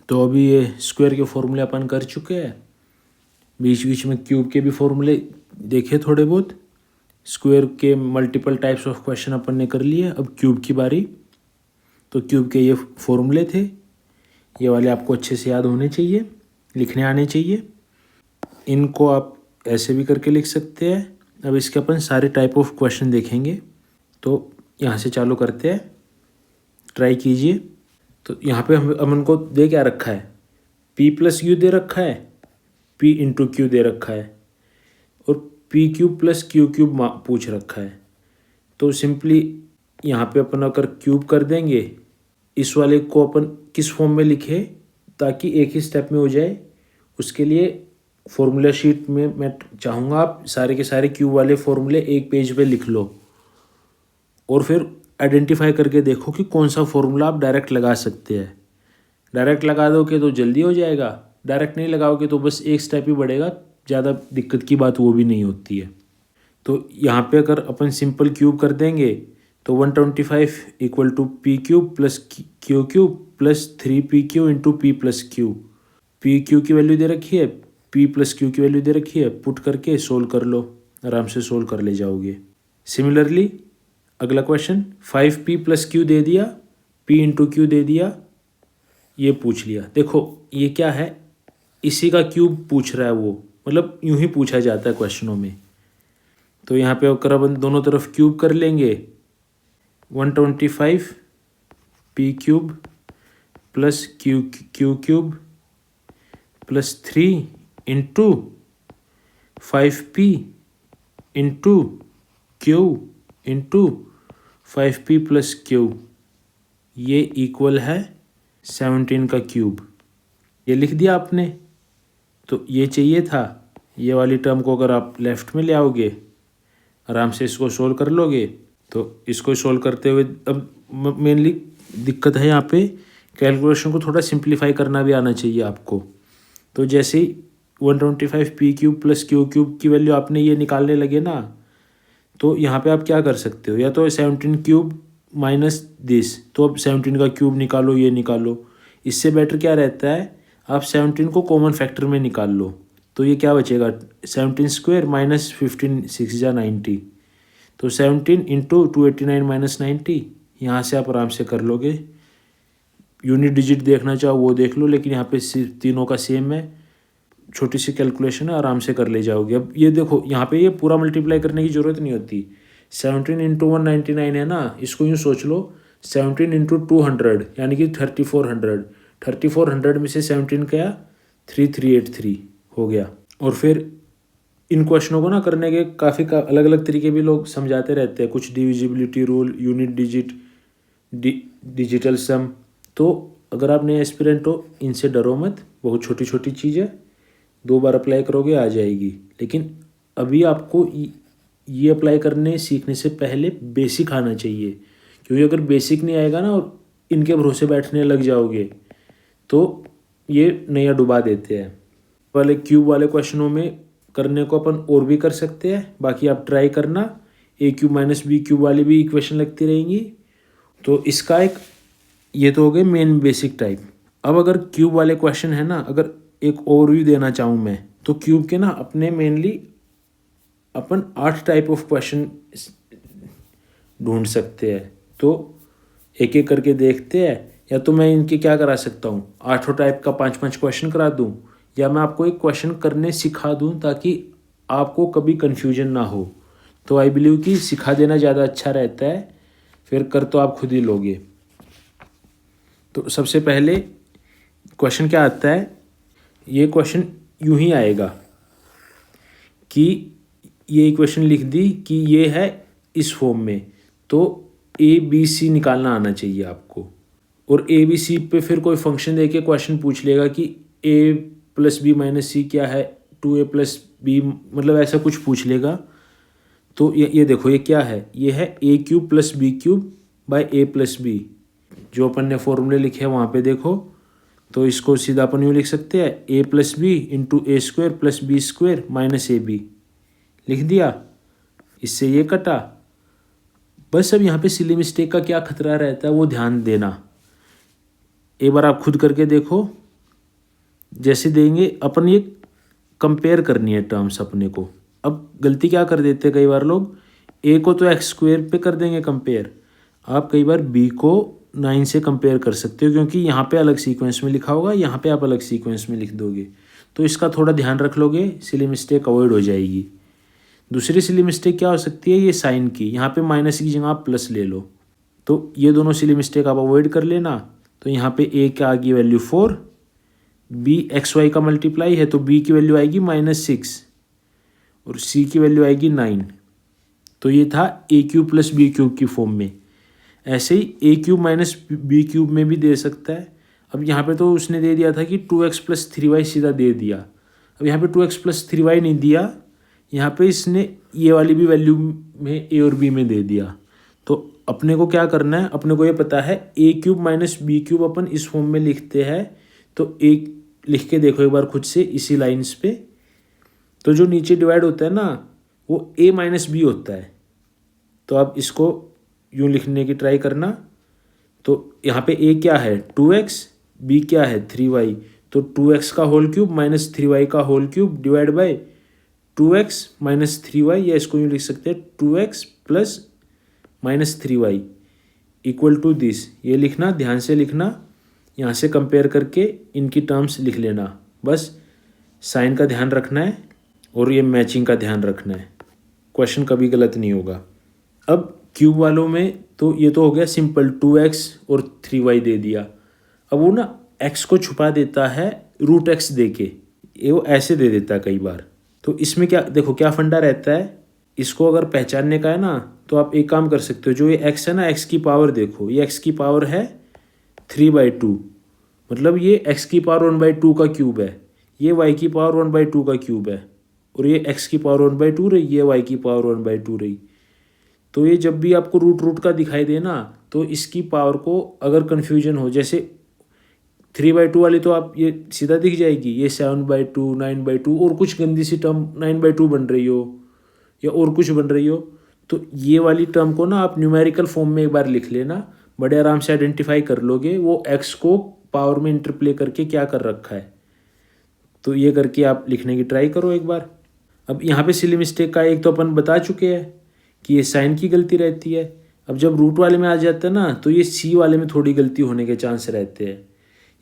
तो अभी ये स्क्वायर के फॉर्मूले अपन कर चुके हैं, बीच बीच में क्यूब के भी फॉर्मूले देखे थोड़े बहुत, स्क्वायर के मल्टीपल टाइप्स ऑफ क्वेश्चन अपन ने कर लिए। अब क्यूब की बारी। तो क्यूब के ये फॉर्मूले थे, ये वाले आपको अच्छे से याद होने चाहिए, लिखने आने चाहिए। इनको आप ऐसे भी करके लिख सकते हैं। अब इसके अपन सारे टाइप ऑफ क्वेश्चन देखेंगे। तो यहाँ से चालू करते हैं, ट्राई कीजिए। तो यहाँ पे हम अपन को दे क्या रखा है, p प्लस क्यू दे रखा है, p इंटू क्यू दे रखा है, और p cube plus Q cube पूछ रखा है। तो सिंपली यहाँ पे अपन अगर क्यूब कर देंगे, इस वाले को अपन किस फॉर्म में लिखे ताकि एक ही स्टेप में हो जाए, उसके लिए फॉर्मूला शीट में मैं चाहूँगा आप सारे के सारे क्यूब वाले फॉर्मूले एक पेज पे लिख लो और फिर आइडेंटिफाई करके देखो कि कौन सा फॉर्मूला आप डायरेक्ट लगा सकते हैं। डायरेक्ट लगा दोगे तो जल्दी हो जाएगा, डायरेक्ट नहीं लगाओगे तो बस एक स्टेप ही बढ़ेगा, ज़्यादा दिक्कत की बात वो भी नहीं होती है। तो यहाँ पे अगर अपन सिंपल क्यूब कर देंगे तो 125 equal to P cube plus Q cube plus 3pq into P plus Q. P Q की वैल्यू दे रखी है, पी प्लस क्यू की वैल्यू दे रखी है, पुट करके सोल्व कर लो, आराम से सोल्व कर ले जाओगे। सिमिलरली अगला क्वेश्चन 5p प्लस क्यू दे दिया, p इंटू क्यू दे दिया, ये पूछ लिया। देखो ये क्या है, इसी का क्यूब पूछ रहा है वो, मतलब यूं ही पूछा जाता है क्वेश्चनों में। तो यहाँ पे अगर अपन दोनों तरफ क्यूब कर लेंगे, 125 p cube plus Q cube plus 3 into 5p into Q into 5p plus Q, ये इक्वल है 17 का क्यूब। ये लिख दिया आपने। तो ये चाहिए था, ये वाली टर्म को अगर आप लेफ्ट में ले आओगे, आराम से इसको सोल्व कर लोगे। तो इसको सोल्व करते हुए अब मेनली दिक्कत है यहाँ पे, कैलकुलेशन को थोड़ा सिंप्लीफाई करना भी आना चाहिए आपको। तो जैसे ही 125 P cube plus Q cube की वैल्यू आपने ये निकालने लगे ना, तो यहाँ पे आप क्या कर सकते हो, या तो 17 क्यूब माइनस दिस, तो अब 17 का क्यूब निकालो, ये निकालो। इससे बेटर क्या रहता है, आप 17 को कॉमन फैक्टर में निकाल लो। तो ये क्या बचेगा, 17 स्क्वायर माइनस 15 6 जा 90। तो 17 इंटू 289 माइनस 90, यहाँ से आप आराम से कर लोगे। यूनिट डिजिट देखना चाहो वो देख लो, लेकिन यहाँ पे तीनों का सेम है, छोटी सी कैलकुलेशन है, आराम से कर ले जाओगे। अब ये देखो यहाँ पे ये पूरा मल्टीप्लाई करने की ज़रूरत नहीं होती। 17 इंटू 199 है ना, इसको यूँ सोच लो 17 इंटू 200 यानी कि 3400। 3400 में से 17 गया 3383 हो गया। और फिर इन क्वेश्चनों को ना करने के काफ़ी अलग अलग तरीके भी लोग समझाते रहते हैं, कुछ divisibility rule, unit digit, digital sum. तो अगर आप नए एस्पिरेंट हो, इनसे डरो मत, बहुत छोटी छोटी चीज़ है, 2 बार अप्लाई करोगे आ जाएगी। लेकिन अभी आपको ये अप्लाई करने सीखने से पहले बेसिक आना चाहिए, क्योंकि अगर बेसिक नहीं आएगा ना और इनके भरोसे बैठने लग जाओगे तो ये नया डुबा देते हैं। वाले क्यूब वाले क्वेश्चनों में करने को अपन और भी कर सकते हैं, बाकी आप ट्राई करना। ए क्यूब माइनस बी क्यूब वाली भी इक्वेशन लगती रहेंगी। तो इसका एक ये तो हो गए मेन बेसिक टाइप। अब अगर क्यूब वाले क्वेश्चन है ना, अगर एक ओवरव्यू देना चाहूँ मैं, तो क्यूब के ना अपने mainly upon 8 type of question ढूंढ सकते हैं। तो एक एक करके देखते हैं, या तो मैं इनके क्या करा सकता हूँ, 8 टाइप का 5-5 क्वेश्चन करा दूँ, या मैं आपको एक क्वेश्चन करने सिखा दूँ ताकि आपको कभी कन्फ्यूजन ना हो। तो आई बिलीव कि सिखा देना ज़्यादा अच्छा रहता है, फिर कर तो आप खुद ही लोगे। तो सबसे पहले क्वेश्चन क्या आता है, ये क्वेश्चन यूं ही आएगा कि ये इक्वेशन लिख दी कि ये है इस फॉर्म में, तो ए बी सी निकालना आना चाहिए आपको। और ए बी सी पे फिर कोई फंक्शन देके क्वेश्चन पूछ लेगा कि ए प्लस बी माइनस सी क्या है, 2a प्लस बी, मतलब ऐसा कुछ पूछ लेगा। तो ये देखो ये क्या है, ये है a cube plus B cube by a plus b, जो अपन ने फॉर्मूले लिखे हैं वहाँ पे देखो। तो इसको सीधा अपन यूँ लिख सकते हैं, a plus B into a square plus B square minus a b, लिख दिया। इससे ये कटा। बस अब यहाँ पे सिली मिस्टेक का क्या खतरा रहता है वो ध्यान देना। एक बार आप खुद करके देखो, जैसे देंगे अपन, ये कंपेयर करनी है टर्म्स अपने को। अब गलती क्या कर देते हैं कई बार लोग, ए को तो एक्स स्क्वायर पे कर देंगे कंपेयर, आप कई बार बी को 9 से कंपेयर कर सकते हो, क्योंकि यहाँ पे अलग सीक्वेंस में लिखा होगा, यहाँ पे आप अलग सीक्वेंस में लिख दोगे, तो इसका थोड़ा ध्यान रख लोगे, सिली मिस्टेक अवॉइड हो जाएगी। दूसरी सिली मिस्टेक क्या हो सकती है, ये साइन की, यहाँ पे माइनस की जगह आप प्लस ले लो, तो ये दोनों सिली मिस्टेक आप अवॉइड कर लेना। तो यहाँ पे ए का आ गई वैल्यू 4, बी एक्स वाई का मल्टीप्लाई है तो बी की वैल्यू आएगी -6 और सी की वैल्यू आएगी 9। तो ये था ए क्यूब प्लस बी क्यूब की फॉर्म में। ऐसे ही ए क्यूब माइनस बी क्यूब में भी दे सकता है। अब यहाँ पे तो उसने दे दिया था कि 2x + 3y सीधा दे दिया। अब यहाँ पे 2x + 3y नहीं दिया, यहाँ पे इसने ये वाली भी वैल्यू में ए और बी में दे दिया। तो अपने को क्या करना है, अपने को ये पता है a cube minus b cube अपन इस फॉर्म में लिखते हैं। तो एक लिख के देखो एक बार खुद से इसी लाइन्स पे, तो जो नीचे डिवाइड होता है ना वो a माइनस बी होता है। तो आप इसको यूँ लिखने की ट्राई करना। तो यहाँ पे a क्या है 2x, b क्या है 3y, तो 2x का होल क्यूब माइनस 3y का whole cube divide by 2x minus 3y, या इसको यूँ लिख सकते हैं 2x plus minus 3y equal to this. ये लिखना, ध्यान से लिखना, यहाँ से कंपेयर करके इनकी टर्म्स लिख लेना। बस साइन का ध्यान रखना है और ये मैचिंग का ध्यान रखना है, क्वेश्चन कभी गलत नहीं होगा। अब क्यूब वालों में तो ये तो हो गया सिंपल, 2x और 3y दे दिया। अब वो ना x को छुपा देता है √x दे के, ये वो ऐसे दे देता है कई बार। तो इसमें क्या देखो क्या फंडा रहता है, इसको अगर पहचानने का है ना तो आप एक काम कर सकते हो, जो ये x है ना, x की पावर देखो, ये x की पावर है 3/2, मतलब ये x की पावर 1/2 का क्यूब है, ये y की पावर 1/2 का क्यूब है, और ये x की पावर 1/2 रही, ये y की पावर 1/2 रही। तो ये जब भी आपको रूट का दिखाई दे ना, तो इसकी पावर को अगर कन्फ्यूजन हो, जैसे 3/2 वाली तो आप ये सीधा दिख जाएगी, ये 7/2, 9/2 और कुछ गंदी सी टर्म 9/2 बन रही हो या और कुछ बन रही हो, तो ये वाली टर्म को ना आप न्यूमेरिकल फॉर्म में एक बार लिख लेना, बड़े आराम से आइडेंटिफाई कर लोगे वो x को पावर में इंटरप्ले करके क्या कर रखा है। तो ये करके आप लिखने की ट्राई करो एक बार। अब यहाँ पे सिली मिस्टेक का एक तो अपन बता चुके हैं कि ये साइन की गलती रहती है। अब जब रूट वाले में आ जाता है ना, तो ये सी वाले में थोड़ी गलती होने के चांस रहते हैं।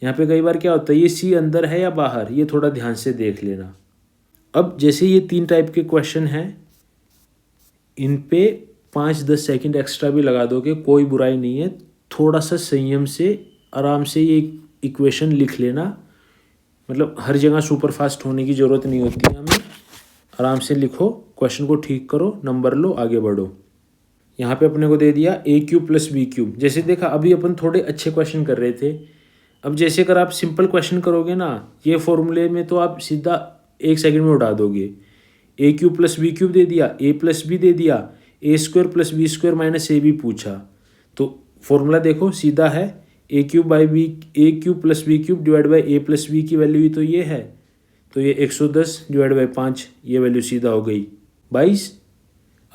यहाँ पे कई बार क्या होता है, ये सी अंदर है या बाहर, ये थोड़ा ध्यान से देख लेना। अब जैसे ये 3 टाइप के क्वेश्चन हैं, इन पे 5-10 सेकंड एक्स्ट्रा भी लगा दोगे कोई बुराई नहीं है। थोड़ा सा संयम से आराम से ये इक्वेशन लिख लेना, मतलब हर जगह सुपर फास्ट होने की ज़रूरत नहीं होती है हमें। आराम से लिखो, क्वेश्चन को ठीक करो, नंबर लो, आगे बढ़ो। यहाँ पे अपने को दे दिया a cube plus B cube. जैसे देखा अभी अपन थोड़े अच्छे क्वेश्चन कर रहे थे। अब जैसे अगर आप सिंपल क्वेश्चन करोगे ना, ये फॉर्मूले में तो आप सीधा 1 सेकंड में उड़ा दोगे। a cube plus B cube दे दिया, a प्लस बी दे दिया, a² plus b² minus ab पूछा, तो फॉर्मूला देखो सीधा है, a cube plus B cube divide by a plus B की वैल्यू ही तो ये है, तो ये 110 डिवाइड बाई 5, ये वैल्यू सीधा हो गई 22।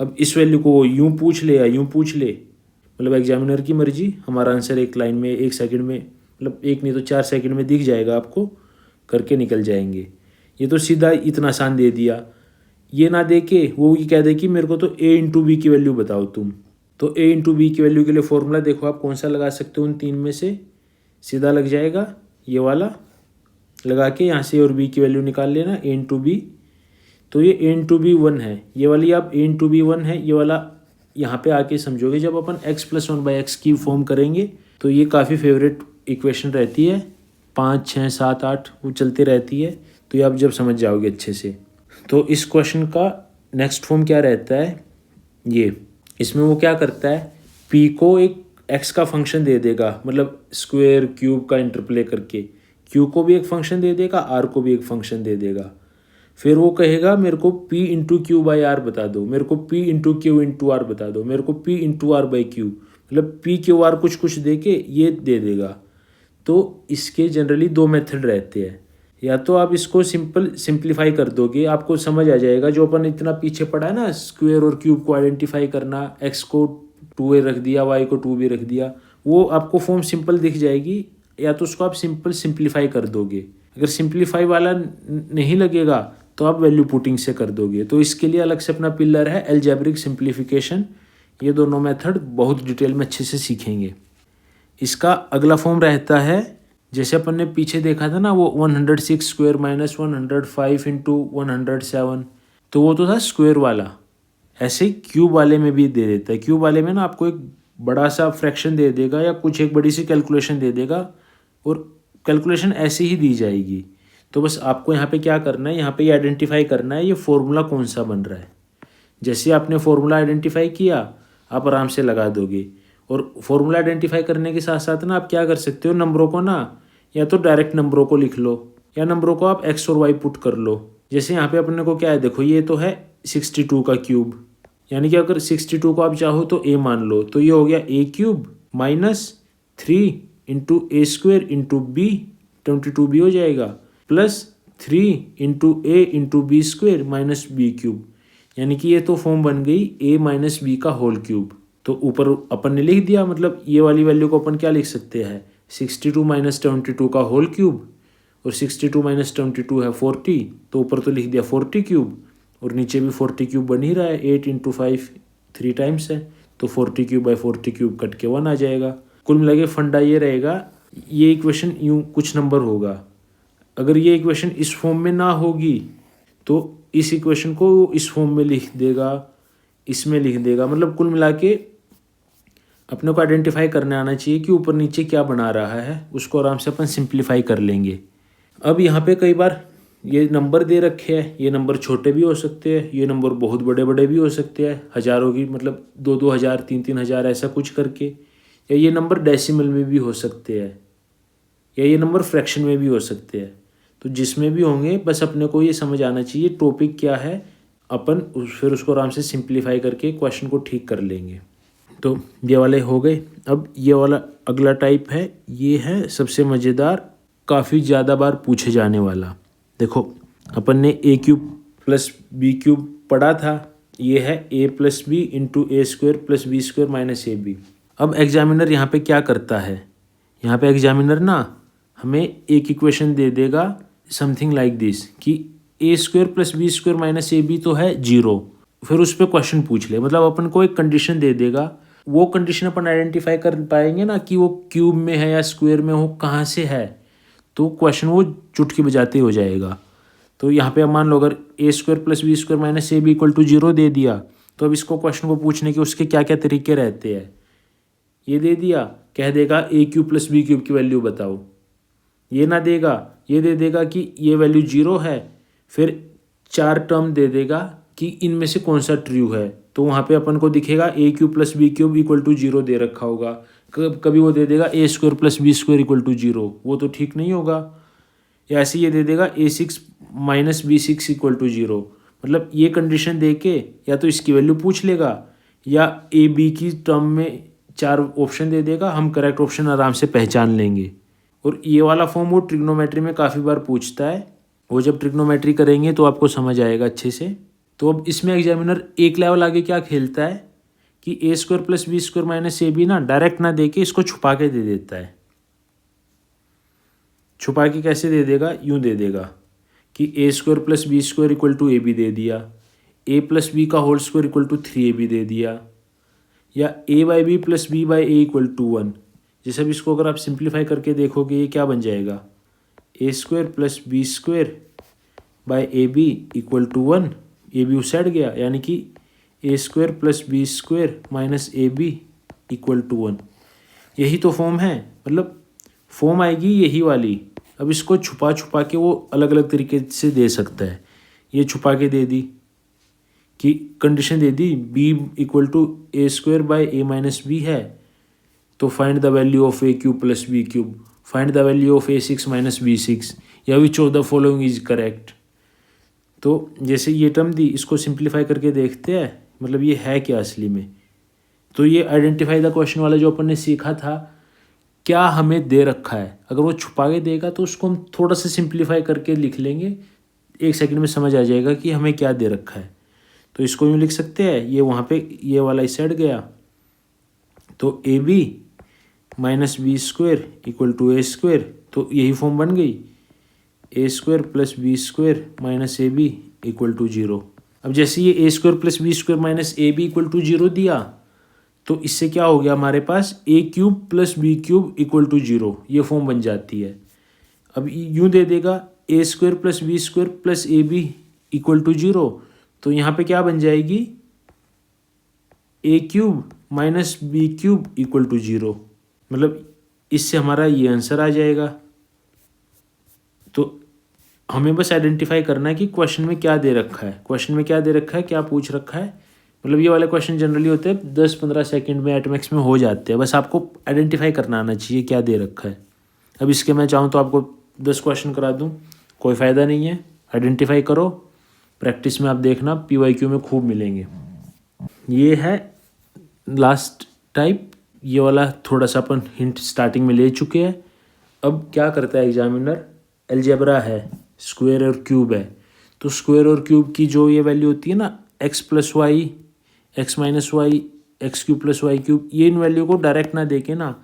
अब इस वैल्यू को वो यूँ पूछ ले या यूँ पूछ ले, मतलब एग्जामिनर की मर्जी। हमारा आंसर एक लाइन में 1 सेकंड में, मतलब एक नहीं तो 4 सेकंड में दिख जाएगा, आपको करके निकल जाएंगे। ये तो सीधा इतना आसान दे दिया। ये ना दे के वो ये कह दे कि मेरे को तो a इंटू बी की वैल्यू बताओ तुम, तो a इंटू बी की वैल्यू के लिए फॉर्मूला देखो आप कौन सा लगा सकते हो उन 3 में से। सीधा लग जाएगा ये वाला, लगा के यहाँ से और b की वैल्यू निकाल लेना a इंटू बी। तो ये a इंटू बी 1 है, ये वाली आप a इंटू बी 1 है, ये वाला यहाँ पे आके समझोगे। जब अपन x प्लस 1/x की फॉर्म करेंगे तो ये काफ़ी फेवरेट इक्वेशन रहती है, 5, 6, 7, 8 वो चलती रहती है, तो ये आप जब समझ जाओगे अच्छे से। तो इस क्वेश्चन का नेक्स्ट फॉर्म क्या रहता है, ये इसमें वो क्या करता है, p को एक x का फंक्शन दे देगा, मतलब स्क्वायर क्यूब का इंटरप्ले करके q को भी एक फंक्शन दे देगा, r को भी एक फंक्शन दे देगा। फिर वो कहेगा मेरे को p into Q by R बता दो, मेरे को p into Q into R बता दो, मेरे को p into R by Q, मतलब p क्यू आर कुछ दे के ये दे देगा। तो इसके जनरली 2 मेथड रहते हैं, या तो आप इसको सिंप्लीफाई कर दोगे, आपको समझ आ जाएगा। जो अपन इतना पीछे पड़ा है ना, स्क्वायर और क्यूब को आइडेंटिफाई करना, x को 2a रख दिया, y को 2b रख दिया, वो आपको फॉर्म सिंपल दिख जाएगी। या तो उसको आप सिंप्लीफाई कर दोगे, अगर सिंप्लीफाई वाला नहीं लगेगा तो आप वैल्यू पुटिंग से कर दोगे। तो इसके लिए अलग से अपना पिलर है अलजेब्रिक सिंप्लीफिकेशन। ये दोनों मेथड बहुत डिटेल में अच्छे से सीखेंगे। इसका अगला फॉर्म रहता है, जैसे अपन ने पीछे देखा था ना, वो 106 स्क्वायर माइनस 105 इंटू 107, तो वो तो था स्क्वायर वाला। ऐसे ही क्यूब वाले में भी दे देता है। क्यूब वाले में ना आपको एक बड़ा सा फ्रैक्शन दे देगा या कुछ एक बड़ी सी कैलकुलेशन दे देगा और कैलकुलेशन ऐसे ही दी जाएगी। तो बस आपको यहाँ पे क्या करना है, यहाँ पे आइडेंटिफाई करना है ये फॉर्मूला कौन सा बन रहा है। जैसे आपने फॉर्मूला आइडेंटिफाई किया आप आराम से लगा दोगे। और फॉर्मूला आइडेंटिफाई करने के साथ साथ ना आप क्या कर सकते हो, नंबरों को ना या तो डायरेक्ट नंबरों को लिख लो या नंबरों को आप एक्स और वाई पुट कर लो। जैसे यहाँ पे अपने को क्या है, देखो ये तो है 62 का क्यूब, यानी कि अगर 62 को आप चाहो तो ए मान लो, तो ये हो गया a cube minus 3 into a square into b, 22 भी हो जाएगा, plus 3 into a into b square minus b cube. यानी कि ये तो फॉर्म बन गई ए माइनस बी का होल क्यूब। तो ऊपर अपन ने लिख दिया, मतलब ये वाली वैल्यू को अपन क्या लिख सकते हैं, 62 माइनस 22 का होल क्यूब, और 62 माइनस 22 है 40, तो ऊपर तो लिख दिया 40 क्यूब और नीचे भी 40 क्यूब बन ही रहा है। 8 इंटू 5 3 टाइम्स है, तो 40 क्यूब बाई 40 क्यूब कट के 1 आ जाएगा। कुल मिला के फंडा ये रहेगा, ये इक्वेशन यूँ कुछ नंबर होगा। अगर ये इक्वेशन इस फॉर्म में ना होगी तो इस इक्वेशन को इस फॉर्म में लिख देगा, इसमें लिख देगा। मतलब कुल मिला के अपने को आइडेंटिफाई करने आना चाहिए कि ऊपर नीचे क्या बना रहा है, उसको आराम से अपन सिंप्लीफाई कर लेंगे। अब यहाँ पे कई बार ये नंबर दे रखे हैं, ये नंबर छोटे भी हो सकते हैं, ये नंबर बहुत बड़े बड़े भी हो सकते हैं, हज़ारों की मतलब 2-2 हज़ार 3-3 हज़ार ऐसा कुछ करके, या ये नंबर डेसिमल में भी हो सकते हैं, या ये नंबर फ्रैक्शन में भी हो सकते हैं। तो जिसमें भी होंगे बस अपने को ये समझ आना चाहिए टॉपिक क्या है, अपन फिर उसको आराम से सिंप्लीफाई करके क्वेश्चन को ठीक कर लेंगे। तो ये वाले हो गए। अब ये वाला अगला टाइप है, ये है सबसे मज़ेदार, काफ़ी ज़्यादा बार पूछे जाने वाला। देखो अपन ने a cube plus B cube पढ़ा था, ये है a plus B into a square plus B square minus a b. अब एग्जामिनर यहाँ पे क्या करता है, यहाँ पे एग्जामिनर ना हमें एक इक्वेशन दे देगा समथिंग लाइक दिस कि a square plus B square minus a b तो है 0, फिर उस पर क्वेश्चन पूछ ले। मतलब अपन को एक कंडीशन दे देगा, वो कंडीशन अपन आइडेंटिफाई कर पाएंगे ना कि वो क्यूब में है या स्क्वायर में हो, कहाँ से है, तो क्वेश्चन वो चुटकी बजाते हो जाएगा। तो यहाँ पे अब मान लो अगर a square plus B square minus a b equal to 0 दे दिया, तो अब इसको क्वेश्चन को पूछने के उसके क्या क्या तरीके रहते हैं। ये दे दिया, कह देगा ए क्यूब प्लस बी क्यूब की वैल्यू बताओ। ये ना देगा, ये दे देगा कि ये वैल्यू 0 है, फिर 4 टर्म दे देगा कि इनमें से कौन सा ट्रू है। तो वहाँ पे अपन को दिखेगा a cube plus B cube equal to 0 दे रखा होगा। कभी वो दे देगा a square plus B square equal to 0, वो तो ठीक नहीं होगा। या ऐसे ये दे देगा ए 6 माइनस बी 6 इक्वल टू 0। मतलब ये कंडीशन दे के या तो इसकी वैल्यू पूछ लेगा या ए बी की टर्म में 4 ऑप्शन दे देगा, हम करेक्ट ऑप्शन आराम से पहचान लेंगे। और ये वाला फॉर्म वो ट्रिग्नोमेट्री में काफ़ी बार पूछता है, वो जब ट्रिग्नोमेट्री करेंगे तो आपको समझ आएगा अच्छे से। तो अब इसमें एग्जामिनर एक लेवल आगे क्या खेलता है कि a square plus B square minus a b ना डायरेक्ट ना दे के इसको छुपा के दे देता है। छुपा के कैसे दे देगा, यूँ दे देगा कि a square plus B square equal to a b दे दिया, ए प्लस बी का whole square equal to 3ab दे दिया, या a by b plus b by a equal to 1। जैसे अब इसको अगर आप सिंप्लीफाई करके देखोगे ये क्या बन जाएगा, a square plus B square by a b equal to 1, a b उस साइड गया, यानी कि a square plus B square minus a b equal to 1। यही तो फॉर्म है, मतलब फॉर्म आएगी यही वाली। अब इसको छुपा छुपा के वो अलग अलग तरीके से दे सकता है। ये छुपा के दे दी कि कंडीशन दे दी B equal to A square by A minus B है, तो find the value of A cube plus B cube, find the value of A 6 minus B 6, या which of the following is correct. तो जैसे ये term दी, इसको simplify करके देखते हैं मतलब ये है क्या असली में। तो ये आइडेंटिफाई द क्वेश्चन वाला जो अपन ने सीखा था, क्या हमें दे रखा है, अगर वो छुपा के देगा तो उसको हम थोड़ा सा सिंप्लीफाई करके लिख लेंगे, 1 सेकंड में समझ आ जाएगा कि हमें क्या दे रखा है। तो इसको यूँ लिख सकते हैं, ये वहाँ पे ये वाला इस साइड गया, तो a b minus b square equal to A square, तो यही फॉर्म बन गई। A square plus B square minus a b equal to 0। अब जैसे ये a square plus B square minus a b equal to 0 दिया, तो इससे क्या हो गया हमारे पास a cube plus B cube equal to 0, ये फॉर्म बन जाती है। अब यूँ दे देगा a square plus B square plus a b equal to 0, तो यहाँ पे क्या बन जाएगी a cube minus b cube equal to 0। मतलब इससे हमारा ये आंसर आ जाएगा। तो हमें बस आइडेंटिफाई करना है कि क्वेश्चन में क्या दे रखा है, क्वेश्चन में क्या दे रखा है, क्या पूछ रखा है। मतलब ये वाले क्वेश्चन जनरली होते हैं 10-15 सेकंड में एटमैक्स में हो जाते हैं, बस आपको आइडेंटिफाई करना आना चाहिए क्या दे रखा है। अब इसके मैं चाहूँ तो आपको 10 क्वेश्चन करा दूँ, कोई फ़ायदा नहीं है। आइडेंटिफाई करो, प्रैक्टिस में आप देखना PYQ में खूब मिलेंगे। ये है लास्ट टाइप, ये वाला थोड़ा सा अपन हिंट स्टार्टिंग में ले चुके हैं। अब क्या करता है एग्जामिनर, अलजेब्रा है, स्क्वायर और क्यूब है, तो स्क्वायर और क्यूब की जो ये वैल्यू होती है ना x plus Y, X minus Y, X cube plus Y cube, ये इन वैल्यू को डायरेक्ट ना देके ना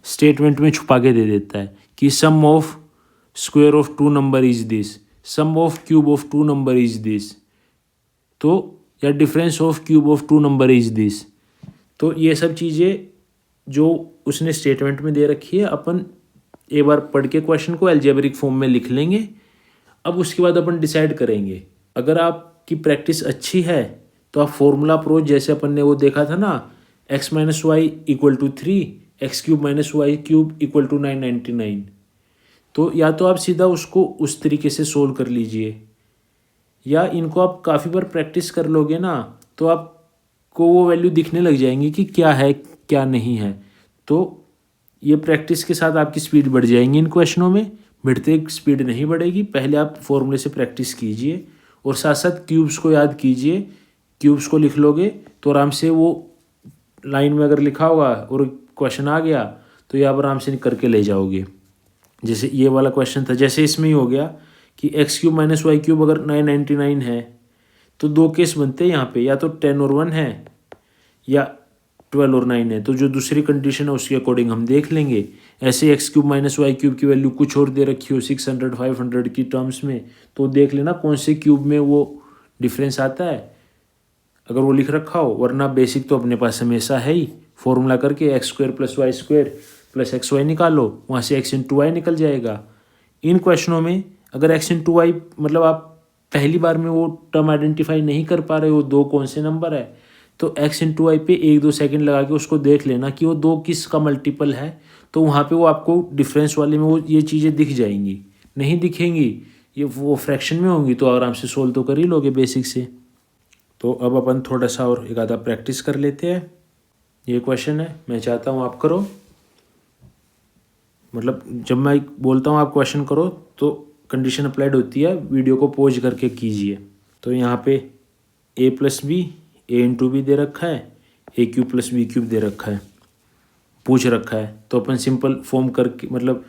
स्टेटमेंट में छुपा के दे देता है कि sum of square of two number is this, sum of cube of two number is this, तो या difference of cube of two number is this. तो ये सब चीज़ें जो उसने स्टेटमेंट में दे रखी है, अपन एक बार पढ़ के क्वेश्चन को अलजेब्रिक फॉर्म में लिख लेंगे। अब उसके बाद अपन डिसाइड करेंगे, अगर आपकी प्रैक्टिस अच्छी है तो आप फॉर्मूला अप्रोच जैसे अपन ने वो देखा था ना, x minus Y equal to 3, X cube minus Y cube equal to 999, तो या तो आप सीधा उसको उस तरीके से सोल्व कर लीजिए, या इनको आप काफ़ी बार प्रैक्टिस कर लोगे ना तो आपको वो वैल्यू दिखने लग जाएंगी कि क्या है क्या नहीं है। तो ये प्रैक्टिस के साथ आपकी स्पीड बढ़ जाएंगी इन क्वेश्चनों में, बढ़ते स्पीड नहीं बढ़ेगी। पहले आप फॉर्मूले से प्रैक्टिस कीजिए और साथ साथ क्यूब्स को याद कीजिए। क्यूब्स को लिख लोगे तो आराम से वो लाइन में अगर लिखा होगा और क्वेश्चन आ गया तो ये आप आराम से करके ले जाओगे। जैसे ये वाला क्वेश्चन था, जैसे इसमें ही हो गया कि X cube minus Y cube अगर 999 है तो दो केस बनते हैं यहाँ पे, या तो 10 और 1 है या 12 और 9 है। तो जो दूसरी कंडीशन है उसके अकॉर्डिंग हम देख लेंगे। ऐसे X cube minus Y cube की वैल्यू कुछ और दे रखी हो 600 500 की टर्म्स में, तो देख लेना कौन से क्यूब में वो डिफरेंस आता है, अगर वो लिख रखा हो। वरना बेसिक तो अपने पास हमेशा है ही, फॉर्मूला करके X square plus Y square plus X Y निकालो, वहाँ से एक्स इंटू वाई निकल जाएगा। इन क्वेश्चनों में अगर एक्स इंटू वाई मतलब आप पहली बार में वो टर्म आइडेंटिफाई नहीं कर पा रहे हो दो कौन से नंबर है, तो एक्स इंटू वाई पे 1-2 सेकंड लगा के उसको देख लेना कि वो दो किस का मल्टीपल है, तो वहाँ पे वो आपको डिफरेंस वाले में वो ये चीज़ें दिख जाएंगी। नहीं दिखेंगी, ये वो फ्रैक्शन में होंगी, तो आराम से सोल्व तो कर ही लोगे बेसिक से। तो अब अपन थोड़ा सा और एक आधा प्रैक्टिस कर लेते हैं। ये क्वेश्चन है, मैं चाहता हूँ आप करो, मतलब जब मैं बोलता हूँ आप क्वेश्चन करो तो कंडीशन अप्लाइड होती है, वीडियो को पॉज करके कीजिए। तो यहाँ पे a plus b a into b दे रखा है, a cube plus B cube दे रखा है, पूछ रखा है। तो अपन सिंपल फॉर्म करके मतलब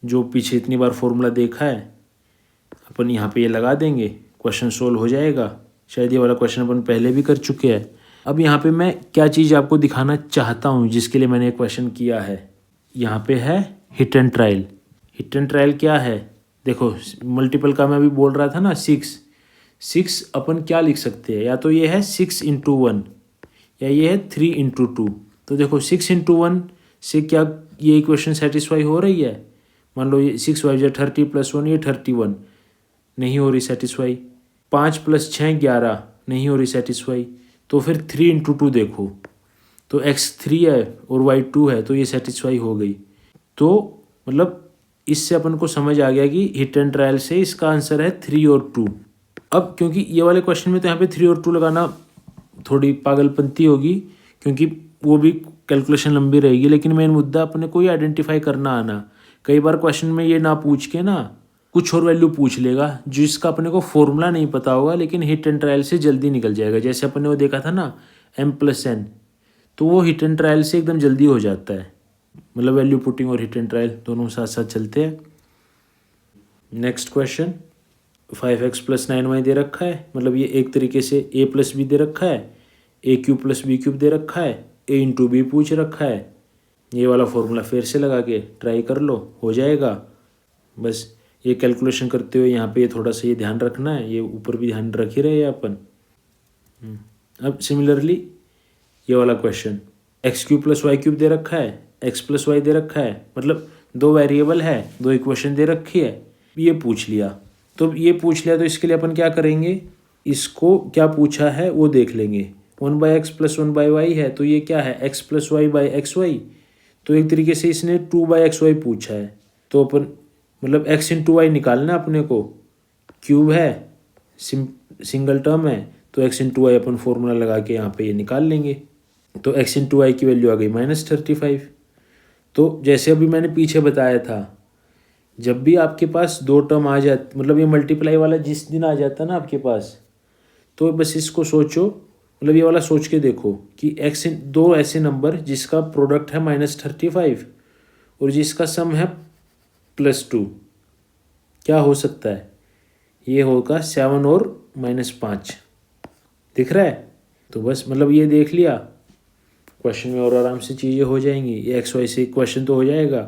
जो पीछे इतनी बार फॉर्मूला देखा है अपन यहाँ पे ये लगा देंगे, क्वेश्चन सोल्व हो जाएगा। शायद ये वाला क्वेश्चन अपन पहले भी कर चुके हैं। अब यहाँ पे मैं क्या चीज़ आपको दिखाना चाहता हूँ जिसके लिए मैंने क्वेश्चन किया है, यहाँ पे है hit and trial. Hit and trial क्या है, देखो मल्टीपल का मैं अभी बोल रहा था ना 6 अपन क्या लिख सकते हैं, या तो ये है 6 इंटू 1 या ये है 3 इंटू 2। तो देखो 6 इंटू 1 से क्या ये इक्वेशन सेटिस्फाई हो रही है, मान लो ये 6 वाई 30 प्लस 1 ये 31, नहीं हो रही सेटिस्फाई। 5 प्लस 6 11, नहीं हो रही सेटिस्फाई। तो फिर 3 इंटू 2 देखो, तो x 3 है और y 2 है, तो ये सेटिस्फाई हो गई। तो मतलब इससे अपन को समझ आ गया कि हिट एंड ट्रायल से इसका आंसर है 3 और 2। अब क्योंकि ये वाले क्वेश्चन में तो यहाँ पे 3 और 2 लगाना थोड़ी पागलपंती होगी, क्योंकि वो भी कैलकुलेशन लंबी रहेगी, लेकिन मेन मुद्दा अपने को ही आइडेंटिफाई करना आना। कई बार क्वेश्चन में ये ना पूछ के ना कुछ और वैल्यू पूछ लेगा जिसका अपने को फॉर्मूला नहीं पता होगा, लेकिन हिट एंड ट्रायल से जल्दी निकल जाएगा। जैसे अपन ने वो देखा था ना m+n, तो वो हिट एंड ट्रायल से एकदम जल्दी हो जाता है। मतलब वैल्यू पुटिंग और हिट एंड ट्रायल दोनों साथ साथ चलते हैं। Next question, 5x plus 9y दे रखा है, मतलब ये एक तरीके से a प्लस बी दे रखा है, a cube plus B cube दे रखा है, a इंटू बी पूछ रखा है। ये वाला फॉर्मूला फिर से लगा के ट्राई कर लो, हो जाएगा। बस ये कैलकुलेशन करते हुए यहाँ पे ये थोड़ा सा ये ध्यान रखना है, ये ऊपर भी ध्यान रख ही रहे हैं अपन। अब सिमिलरली ये वाला question, x cube plus Y cube दे रखा है, एक्स प्लस वाई दे रखा है, मतलब दो वेरिएबल है, दो इक्वेशन दे रखी है, ये पूछ लिया। तो ये पूछ लिया तो इसके लिए अपन क्या करेंगे, इसको क्या पूछा है वो देख लेंगे। 1/x प्लस 1/y है, तो ये क्या है, x plus Y by X Y. तो एक तरीके से इसने 2/xy पूछा है, तो अपन मतलब x इंटू वाई निकालना अपने को, क्यूब है, सिंगल टर्म है, तो x इंटू वाई अपन फॉर्मूला लगा के यहाँ पे ये निकाल लेंगे। तो x इंटू वाई की वैल्यू आ गई -35। तो जैसे अभी मैंने पीछे बताया था, जब भी आपके पास दो टर्म आ जाते, मतलब ये मल्टीप्लाई वाला जिस दिन आ जाता ना आपके पास, तो बस इसको सोचो, मतलब ये वाला सोच के देखो कि x दो ऐसे नंबर जिसका प्रोडक्ट है -35 और जिसका सम है +2, क्या हो सकता है, ये होगा 7 और -5, दिख रहा है। तो बस मतलब ये देख लिया क्वेश्चन में और आराम से चीज़ें हो जाएंगी। ये एक्स वाई से क्वेश्चन तो हो जाएगा।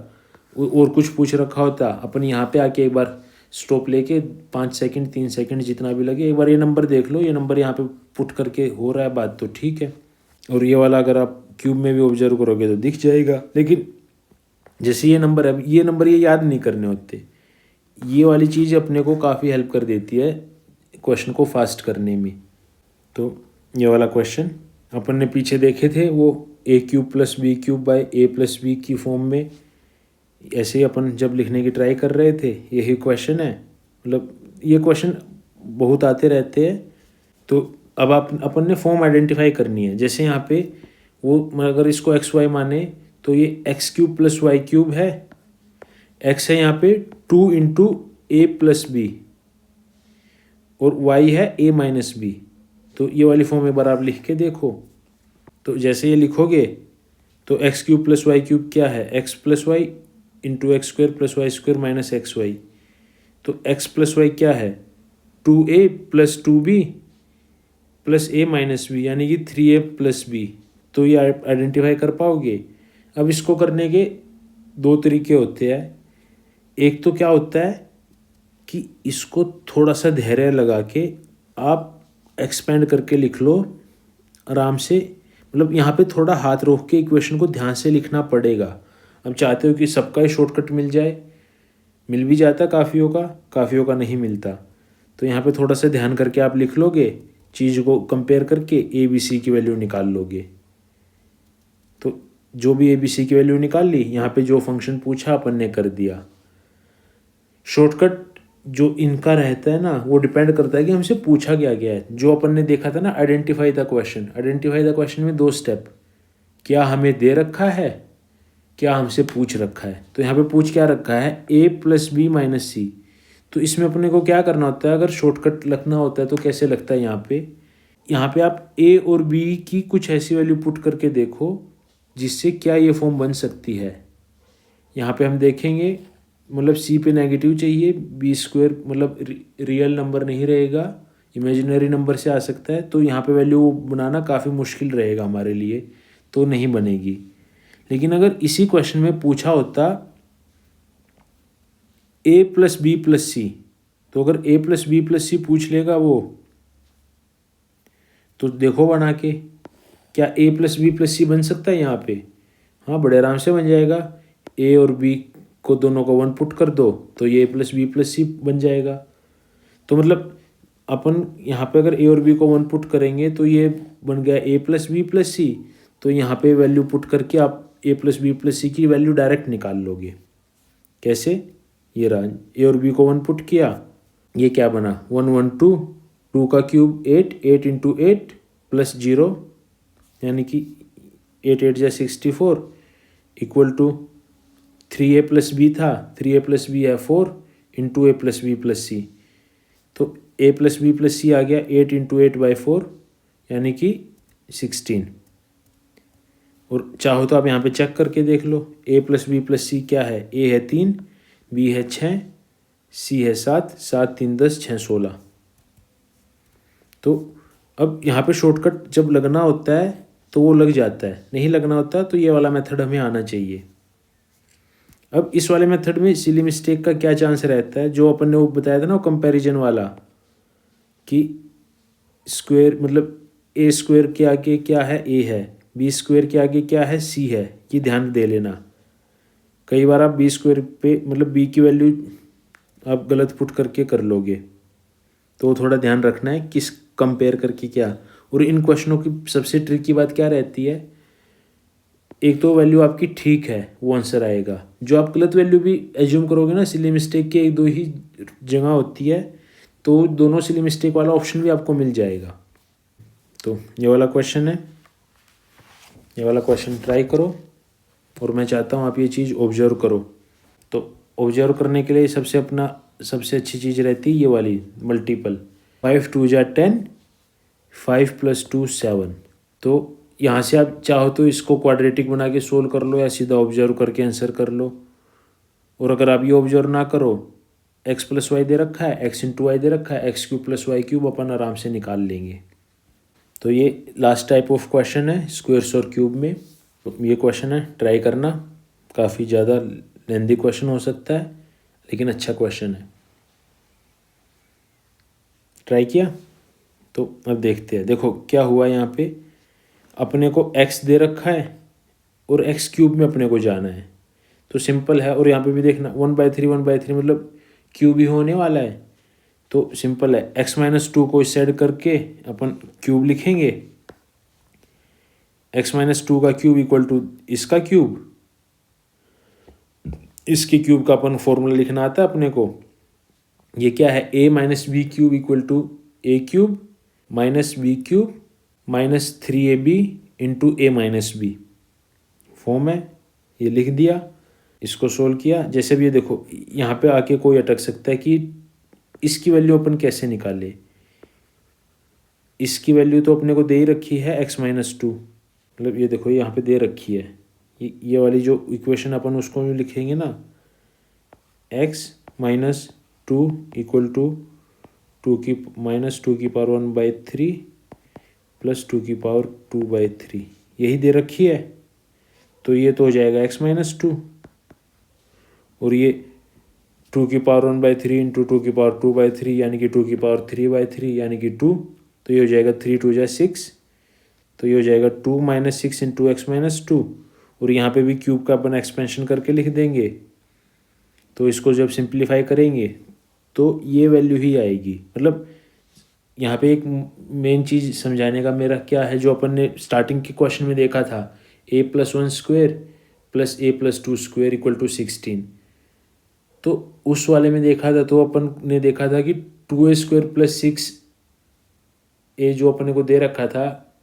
और कुछ पूछ रखा होता अपन यहाँ पे आके एक बार स्टॉप लेके 5 सेकंड 3 सेकंड जितना भी लगे, एक बार ये नंबर देख लो, ये नंबर यहाँ पे पुट करके हो रहा है बात तो ठीक है। और ये वाला अगर आप क्यूब में भी ऑब्जर्व करोगे तो दिख जाएगा। लेकिन जैसे ये नंबर है, ये नंबर ये याद नहीं करने होते, ये वाली चीज़ अपने को काफ़ी हेल्प कर देती है क्वेश्चन को फास्ट करने में। तो ये वाला क्वेश्चन अपन ने पीछे देखे थे, वो a cube plus B cube by a plus B की फॉर्म में ऐसे ही अपन जब लिखने की ट्राई कर रहे थे, यही क्वेश्चन है। मतलब ये क्वेश्चन बहुत आते रहते हैं। तो अब अपन ने फॉर्म आइडेंटिफाई करनी है। जैसे यहाँ पे वो अगर इसको एक्स वाई माने तो ये X cube plus Y cube है, एक्स है यहाँ पे 2 इंटू ए प्लस बी और वाई है ए माइनस बी। तो ये वाली फॉर्म एक बार आप लिख के देखो। तो जैसे ये लिखोगे तो X cube plus Y cube क्या है, X plus Y into X square plus Y square minus X Y. तो एक्स प्लस वाई क्या है, 2a plus 2b plus a minus B, यानी कि 3a प्लस बी। तो ये आइडेंटिफाई कर पाओगे। अब इसको करने के दो तरीके होते हैं। एक तो क्या होता है कि इसको थोड़ा सा धैर्य लगा के आप एक्सपेंड करके लिख लो आराम से, मतलब यहाँ पे थोड़ा हाथ रोक के इक्वेशन को ध्यान से लिखना पड़ेगा। अब चाहते हो कि सबका ही शॉर्टकट मिल जाए, मिल भी जाता काफ़ियों का नहीं मिलता। तो यहाँ पे थोड़ा सा ध्यान करके आप लिख लोगे, चीज़ को कंपेयर करके ए बी सी की वैल्यू निकाल लोगे। तो जो भी ए बी सी की वैल्यू निकाल ली, यहाँ पे जो फंक्शन पूछा अपन ने कर दिया। शॉर्टकट जो इनका रहता है ना, वो डिपेंड करता है कि हमसे पूछा क्या गया है। जो अपन ने देखा था ना, identify the question, identify the question में 2 स्टेप, क्या हमें दे रखा है, क्या हमसे पूछ रखा है। तो यहाँ पे पूछ क्या रखा है, a प्लस बी माइनस सी। तो इसमें अपने को क्या करना होता है, अगर शॉर्टकट लिखना होता है तो कैसे लगता है, यहाँ पे आप a और b की कुछ ऐसी वैल्यू पुट करके देखो जिससे क्या ये फॉर्म बन सकती है। यहाँ पे हम देखेंगे, मतलब c पे नेगेटिव चाहिए, बी स्क्वायर मतलब रियल नंबर नहीं रहेगा, इमेजिनरी नंबर से आ सकता है। तो यहाँ पे वैल्यू बनाना काफ़ी मुश्किल रहेगा हमारे लिए, तो नहीं बनेगी। लेकिन अगर इसी क्वेश्चन में पूछा होता a प्लस बी प्लस सी, तो अगर a प्लस बी प्लस सी पूछ लेगा वो, तो देखो बना के क्या a प्लस बी प्लस सी बन सकता है यहाँ पे। हाँ, बड़े आराम से बन जाएगा। a और b को दोनों को 1 पुट कर दो तो ये a प्लस बी प्लस सी बन जाएगा। तो मतलब अपन यहाँ पे अगर a और b को 1 पुट करेंगे तो ये बन गया a प्लस बी प्लस सी। तो यहाँ पे वैल्यू पुट करके आप a प्लस बी प्लस सी की वैल्यू डायरेक्ट निकाल लोगे। कैसे, ये रहा, a और b को 1 पुट किया, ये क्या बना 1 1 2, 2 का क्यूब 8, 8 इंटू 8 प्लस 0, यानी कि 8 8 जा 64 equal to 3a plus B था, 3a प्लस बी है 4 into A plus B plus सी। तो a प्लस बी प्लस सी आ गया 8 इंटू 8 बाई 4, यानी कि 16। और चाहो तो आप यहाँ पे चेक करके देख लो, a प्लस बी प्लस सी क्या है, a है 3, b है 6, c है 7, 7 3 10 6 16। तो अब यहाँ पे शॉर्टकट जब लगना होता है तो वो लग जाता है, नहीं लगना होता तो ये वाला मेथड हमें आना चाहिए। अब इस वाले मेथड में सिली मिस्टेक का क्या चांस रहता है, जो अपन ने वो बताया था ना, वो कंपैरिजन वाला, कि स्क्वायर मतलब ए स्क्वायर के आगे क्या है, ए है, बी स्क्वायर के आगे क्या है, सी है। ये ध्यान दे लेना, कई बार आप बी स्क्वायर पे मतलब बी की वैल्यू आप गलत पुट करके कर लोगे, तो थोड़ा ध्यान रखना है किस कंपेयर करके क्या। और इन क्वेश्चनों की सबसे ट्रिकी बात क्या रहती है, एक तो वैल्यू आपकी ठीक है वो आंसर आएगा, जो आप गलत वैल्यू भी एज्यूम करोगे ना, सिली मिस्टेक की एक दो ही जगह होती है, तो दोनों सिली मिस्टेक वाला ऑप्शन भी आपको मिल जाएगा। तो ये वाला क्वेश्चन है, ये वाला क्वेश्चन ट्राई करो, और मैं चाहता हूँ आप ये चीज़ ऑब्जर्व करो। तो ऑब्जर्व करने के लिए सबसे अच्छी चीज़ रहती है ये वाली मल्टीपल। 5 2 जा 10, 5 + 2 7। तो यहाँ से आप चाहो तो इसको क्वाड्रेटिक बना के सोल्व कर लो, या सीधा ऑब्जर्व करके आंसर कर लो। और अगर आप ये ऑब्जर्व ना करो, x + y दे रखा है, x × y दे रखा है, x³ + y³ अपन आराम से निकाल लेंगे। तो ये लास्ट टाइप ऑफ क्वेश्चन है स्क्वायर्स और क्यूब में। तो ये क्वेश्चन है, ट्राई करना। काफ़ी ज़्यादा लेंदी क्वेश्चन हो सकता है, लेकिन अच्छा क्वेश्चन है। ट्राई किया? तो अब देखते हैं। देखो क्या हुआ, यहाँ पे अपने को x दे रखा है और x³ में अपने को जाना है, तो सिंपल है। और यहाँ पे भी देखना 1/3 1/3 मतलब क्यूब ही होने वाला है, तो सिंपल है। x - 2 को इस साइड करके अपन क्यूब लिखेंगे, x - 2 का क्यूब = इसका क्यूब, इसके क्यूब का अपन फॉर्मूला लिखना आता है अपने को। ये क्या है, a - b³ = a³ - b³ - 3ab × a - b form है। ये लिख दिया, इसको सोल्व किया। जैसे भी ये देखो, यहाँ पे आके कोई अटक सकता है कि इसकी वैल्यू अपन कैसे निकाले। इसकी वैल्यू तो अपने को दे ही रखी है x - 2, मतलब ये देखो यहाँ पे दे रखी है। ये वाली जो इक्वेशन अपन उसको भी लिखेंगे ना, x - 2 = 2 की पावर 1/3 + 2 की पावर 2/3, यही दे रखी है। तो ये तो हो जाएगा x - 2, और ये 2 की पावर 1/3 × 2 की पावर 2/3 यानी कि 2 की पावर 3/3 यानी कि 2। तो ये हो जाएगा 3 2 जा 6, तो ये हो जाएगा 2 - 6 × x - 2। और यहाँ पे भी क्यूब का अपन एक्सपेंशन करके लिख देंगे, तो इसको जब सिंप्लीफाई करेंगे तो ये वैल्यू ही आएगी। मतलब यहाँ पे एक मेन चीज़ समझाने का मेरा क्या है, जो अपन ने स्टार्टिंग के क्वेश्चन में देखा था, a + 1² + a + 2² = 16। तो उस वाले में देखा था, तो अपन ने देखा था कि 2a² + 6a जो अपने को दे रखा था,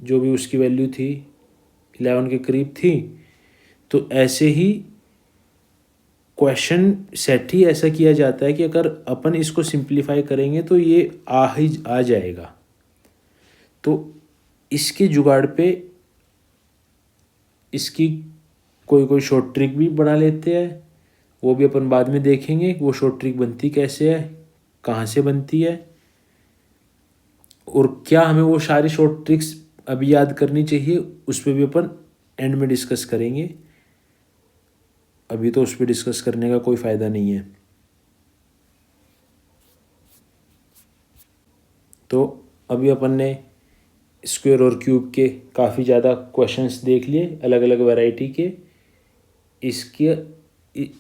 जो भी उसकी वैल्यू थी 11 के करीब थी। तो ऐसे ही क्वेश्चन सेट ही ऐसा किया जाता है कि अगर अपन इसको सिंप्लीफाई करेंगे तो ये आ जाएगा। तो इसके जुगाड़ पे इसकी कोई शॉर्ट ट्रिक भी बना लेते हैं, वो भी अपन बाद में देखेंगे वो शॉर्ट ट्रिक बनती कैसे है, कहाँ से बनती है, और क्या हमें वो सारी शॉर्ट ट्रिक्स अभी याद करनी चाहिए, उस पर भी अपन एंड में डिस्कस करेंगे। अभी तो उस पर डिस्कस करने का कोई फ़ायदा नहीं है। तो अभी अपन ने स्क्वायर और क्यूब के काफ़ी ज़्यादा क्वेश्चंस देख लिए, अलग अलग वैरायटी के।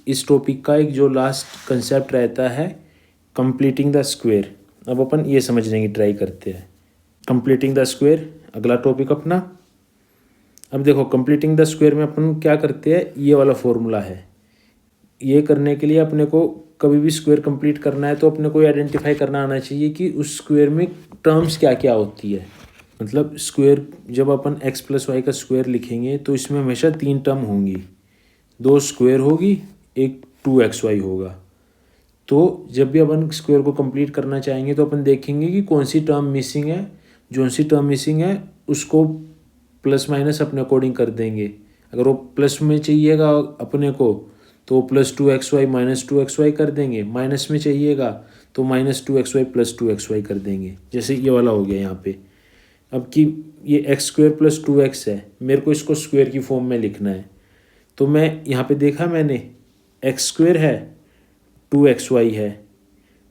इस टॉपिक का एक जो लास्ट कंसेप्ट रहता है, कंप्लीटिंग द स्क्वायर। अब अपन ये समझने की ट्राई करते हैं। कंप्लीटिंग द स्क्वायर अगला टॉपिक अपना। अब देखो, कंप्लीटिंग द स्क्वायर में अपन क्या करते हैं, ये वाला फॉर्मूला है। ये करने के लिए अपने को कभी भी स्क्वायर कंप्लीट करना है तो अपने को आइडेंटिफाई करना आना चाहिए कि उस स्क्वायर में टर्म्स क्या क्या होती है। मतलब स्क्वायर जब अपन x + y का स्क्वायर लिखेंगे तो इसमें हमेशा 3 टर्म होंगी, 2 स्क्वायर होगी, एक 2xy होगा। तो जब भी अपन स्क्वायर को कंप्लीट करना चाहेंगे तो अपन देखेंगे कि कौन सी टर्म मिसिंग है, जो सी टर्म मिसिंग है उसको प्लस माइनस अपने अकॉर्डिंग कर देंगे। अगर वो प्लस में चाहिएगा अपने को तो +2xy - 2xy कर देंगे, माइनस में चाहिएगा तो -2xy + 2xy कर देंगे। जैसे ये वाला हो गया यहाँ पे। अब कि ये x² + 2x है, मेरे को इसको स्क्वायर की फॉर्म में लिखना है, तो मैं यहाँ पे देखा मैंने एक्स स्क्वेयर है, 2xy है,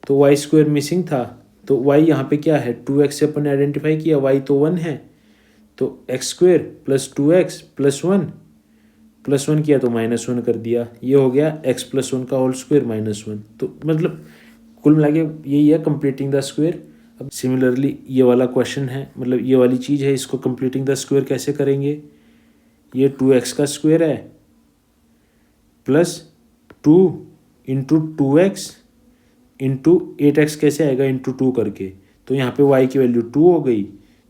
तो वाई स्क्वेयर मिसिंग था, तो वाई यहाँ पे क्या है, 2x से अपन ने आइडेंटिफाई किया, वाई तो 1 है, तो x square plus 2x plus 1 plus 1 किया तो -1 कर दिया, ये हो गया x प्लस 1 का होल स्क्वेयर -1। तो मतलब कुल मिला के यही है कंप्लीटिंग द स्क्वेयर। अब सिमिलरली ये वाला क्वेश्चन है, मतलब ये वाली चीज़ है, इसको कंप्लीटिंग द स्क्वेयर कैसे करेंगे, ये 2x का स्क्वेयर है plus 2 into 2x into 8x कैसे आएगा, इंटू 2 करके, तो यहाँ पे y की वैल्यू 2 हो गई,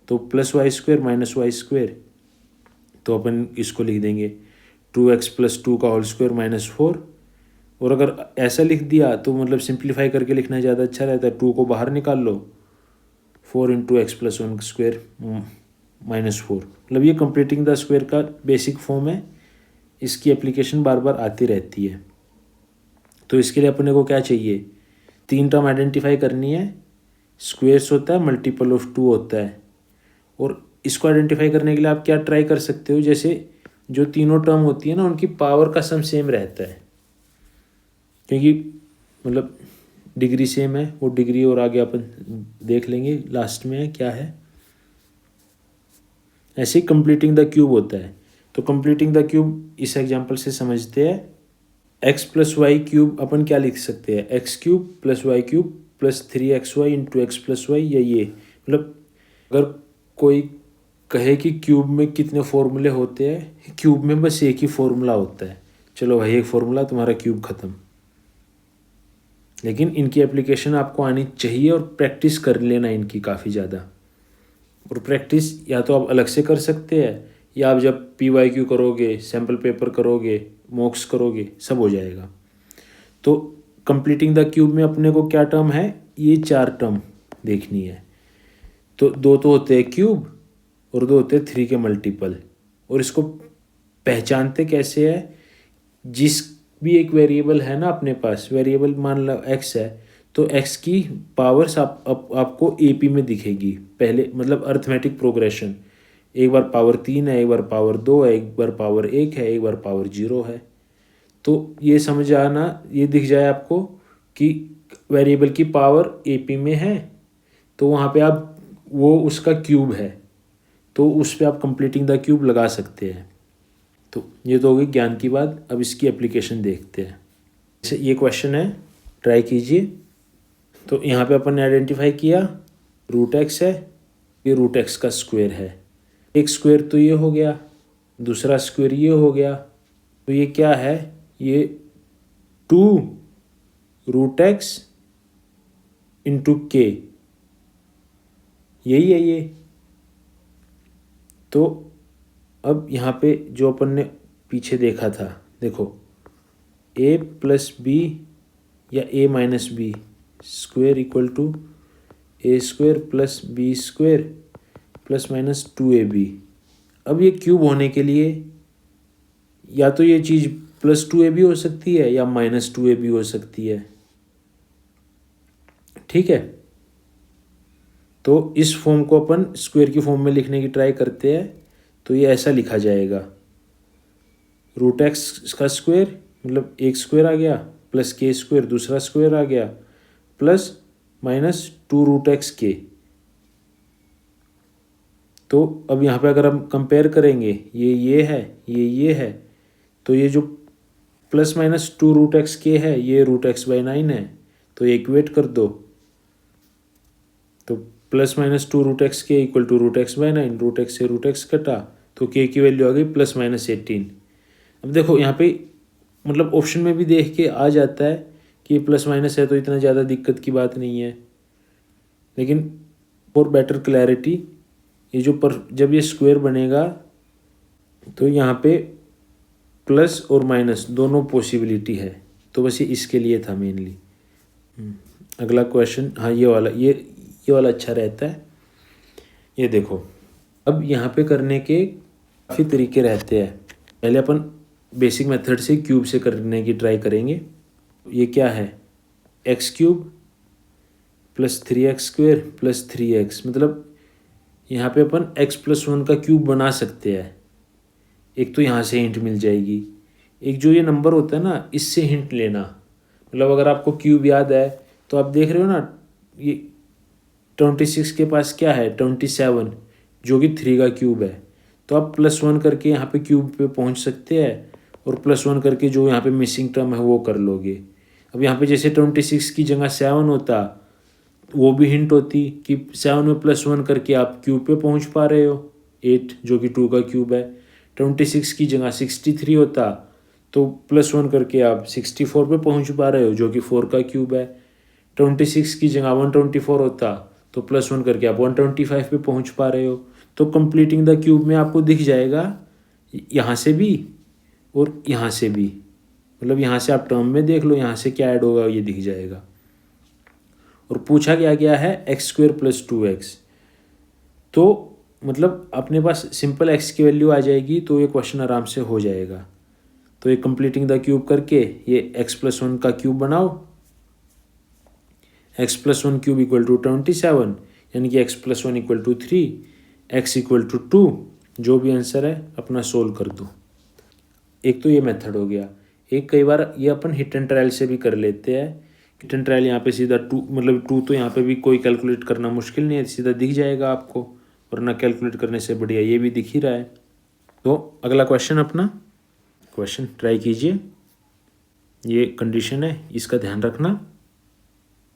तो plus Y square minus Y square, तो अपन इसको लिख देंगे 2x प्लस 2 का होल स्क्वेयर -4। और अगर ऐसा लिख दिया तो मतलब सिंप्लीफाई करके लिखना ज़्यादा अच्छा रहता है, 2 को बाहर निकाल लो, 4 इंटू एक्स प्लस 1 स्क्वेयर -4। मतलब ये कंप्लीटिंग द स्क्वेयर का बेसिक फॉर्म है, इसकी एप्लीकेशन बार बार आती रहती है। तो इसके लिए अपने को क्या चाहिए, 3 टर्म आइडेंटिफाई करनी है, स्क्वेयर्स होता है, मल्टीपल ऑफ 2 होता है, और इसको आइडेंटिफाई करने के लिए आप क्या ट्राई कर सकते हो, जैसे जो तीनों टर्म होती है ना उनकी पावर का सम सेम रहता है, क्योंकि मतलब डिग्री सेम है, वो डिग्री और आगे अपन देख लेंगे लास्ट में क्या है। ऐसे ही कंप्लीटिंग द क्यूब होता है, तो कंप्लीटिंग द क्यूब इस एग्जांपल से समझते हैं। एक्स प्लस वाई क्यूब अपन क्या लिख सकते हैं, X cube plus Y cube plus 3xy into X plus Y, या ये मतलब अगर कोई कहे कि क्यूब में कितने फॉर्मूले होते हैं, क्यूब में बस एक ही फॉर्मूला होता है, चलो भाई एक फॉर्मूला, तुम्हारा क्यूब ख़त्म। लेकिन इनकी एप्लीकेशन आपको आनी चाहिए और प्रैक्टिस कर लेना इनकी काफ़ी ज़्यादा। और प्रैक्टिस या तो आप अलग से कर सकते हैं, या आप जब PYQ करोगे, सैम्पल पेपर करोगे, मॉक्स करोगे, सब हो जाएगा। तो कंप्लीटिंग द क्यूब में अपने को क्या टर्म है, ये 4 टर्म देखनी है। तो 2 तो होते हैं क्यूब और 2 होते हैं 3 के मल्टीपल। और इसको पहचानते कैसे है, जिस भी एक वेरिएबल है ना अपने पास, वेरिएबल मान लो x है, तो x की पावर्स आपको AP में दिखेगी पहले, मतलब अर्थमेटिक प्रोग्रेशन, एक बार पावर 3 है, एक बार पावर 2 है, एक बार पावर 1 है, एक बार पावर 0 है। तो ये समझ आना, ये दिख जाए आपको कि वेरिएबल की पावर AP में है, तो वहाँ पे आप वो उसका क्यूब है, तो उस पर आप कंप्लीटिंग द क्यूब लगा सकते हैं। तो ये तो होगी ज्ञान की बात। अब इसकी एप्लीकेशन देखते हैं। जैसे ये क्वेश्चन है, ट्राई कीजिए। तो यहाँ पे अपन ने आइडेंटिफाई किया √x है, ये √x का स्क्वायर है, एक स्क्वायर तो ये हो गया, दूसरा स्क्वायर ये हो गया, तो ये क्या है, ये 2√x इंटू k, यही है ये। तो अब यहाँ पे जो अपन ने पीछे देखा था, देखो a प्लस बी या a minus B square equal to a square plus B square plus minus 2ab। अब ये क्यूब होने के लिए या तो ये चीज़ प्लस 2ab हो सकती है या माइनस 2ab हो सकती है, ठीक है। तो इस फॉर्म को अपन स्क्वायर की फॉर्म में लिखने की ट्राई करते हैं, तो ये ऐसा लिखा जाएगा, √x का स्क्वायर मतलब एक स्क्वायर आ गया, प्लस k स्क्वायर दूसरा स्क्वायर आ गया, प्लस माइनस 2√x(k). तो अब यहाँ पे अगर हम कंपेयर करेंगे, ये है, ये है, तो ये जो प्लस माइनस 2√x(k) है, ये √x/9 है, तो ये इक्वेट कर दो, तो plus minus 2√x(k) equal to √x/9, √x से √x कटा, तो k की वैल्यू आ गई प्लस माइनस 18। अब देखो यहाँ पे मतलब ऑप्शन में भी देख के आ जाता है कि प्लस माइनस है, तो इतना ज़्यादा दिक्कत की बात नहीं है। लेकिन फॉर बेटर क्लैरिटी, ये जो जब ये स्क्वायर बनेगा तो यहाँ पे प्लस और माइनस दोनों पॉसिबिलिटी है, तो बस ये इसके लिए था मेनली। अगला क्वेश्चन, हाँ ये वाला अच्छा रहता है। ये देखो, अब यहाँ पे करने के काफ़ी तरीके रहते हैं। पहले अपन बेसिक मेथड से क्यूब से करने की ट्राई करेंगे। ये क्या है, x³ plus 3x² plus 3x, मतलब यहाँ पे अपन x+1 का क्यूब बना सकते हैं। एक तो यहाँ से हिंट मिल जाएगी, एक जो ये नंबर होता है ना, इससे हिंट लेना। मतलब अगर आपको क्यूब याद है तो आप देख रहे हो ना, ये 26 के पास क्या है 27, जो कि 3 का क्यूब है। तो आप +1 करके यहाँ पे क्यूब पे पहुँच सकते हैं और +1 करके जो यहाँ पे मिसिंग टर्म है वो कर लोगे। अब यहाँ पे जैसे 26 की जगह 7 होता, वो भी हिंट होती कि 7 में +1 करके आप क्यूब पे पहुँच पा रहे हो, 8 जो कि 2 का क्यूब है। 26 की जगह 63 होता तो +1 करके आप 64 पे पहुँच पा रहे हो, जो कि 4 का क्यूब है। 26 की जगह 124 होता तो +1 करके आप 125 पे पहुँच पा रहे हो। तो कंप्लीटिंग द क्यूब में आपको दिख जाएगा यहाँ से भी और यहाँ से भी। मतलब यहाँ से आप टर्म में देख लो, यहाँ से क्या ऐड होगा ये दिख जाएगा। और पूछा गया है x² + 2x। तो मतलब अपने पास सिंपल x की वैल्यू आ जाएगी तो ये क्वेश्चन आराम से हो जाएगा। तो ये कंप्लीटिंग द क्यूब करके ये x + 1 का क्यूब बनाओ। x + 1 क्यूब = 27, यानी कि x + 1 = 3, x = 2। जो भी आंसर है अपना सोल्व कर दो। एक तो ये मेथड हो गया। एक कई बार ये अपन हिट एंड ट्रायल से भी कर लेते हैं। हिट एंड ट्रायल यहाँ पे सीधा 2, मतलब 2 तो यहाँ पे भी कोई कैलकुलेट करना मुश्किल नहीं है, सीधा दिख जाएगा आपको, वरना कैलकुलेट करने से बढ़िया ये भी दिख ही रहा है। तो अगला क्वेश्चन, अपना क्वेश्चन ट्राई कीजिए। ये कंडीशन है, इसका ध्यान रखना।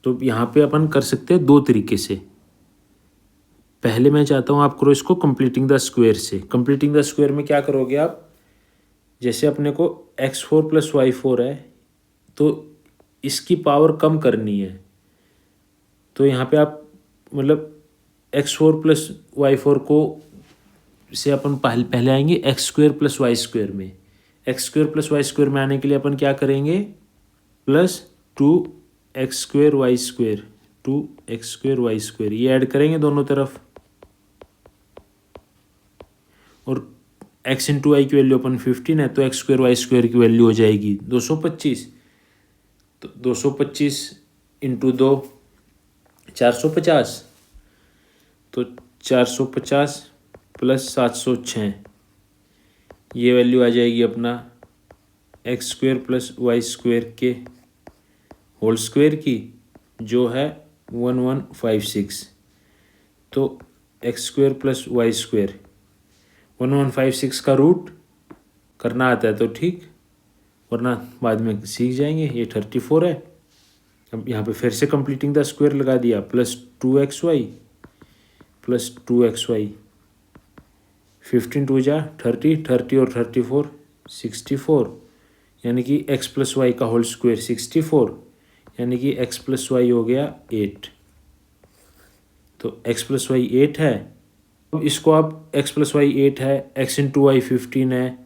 तो यहाँ पे अपन कर सकते हैं 2 तरीके से। पहले मैं चाहता हूँ आप करो इसको कंप्लीटिंग द स्क्वायर से। कंप्लीटिंग द स्क्वायर में क्या करोगे आप, जैसे अपने को x4 + y4 है तो इसकी पावर कम करनी है। तो यहाँ पे आप मतलब x4 + y4 को से अपन पहले आएंगे x² + y² में। x² + y² में आने के लिए अपन क्या करेंगे, +2x² y², 2x² y², ये ऐड करेंगे दोनों तरफ। और x × y की वैल्यू अपन 15 है, तो x² y² की वैल्यू हो जाएगी 225। तो 225 × 2 450, तो 450 + 706, ये वैल्यू आ जाएगी अपना x² + y² के होल स्क्वायर की, जो है 1156। तो x² + y², 1156 का रूट करना आता है तो ठीक, वरना बाद में सीख जाएंगे। ये 34 है। अब यहाँ पे फिर से कंप्लीटिंग द स्क्वायर लगा दिया, +2xy + 2xy, 15 × 2 = 30, 30 और 34 64, यानी कि x + y का होल स्क्वायर 64, यानी कि x + y हो गया 8। तो x + y 8 है। अब इसको आप x + y 8 है, x × y 15 है,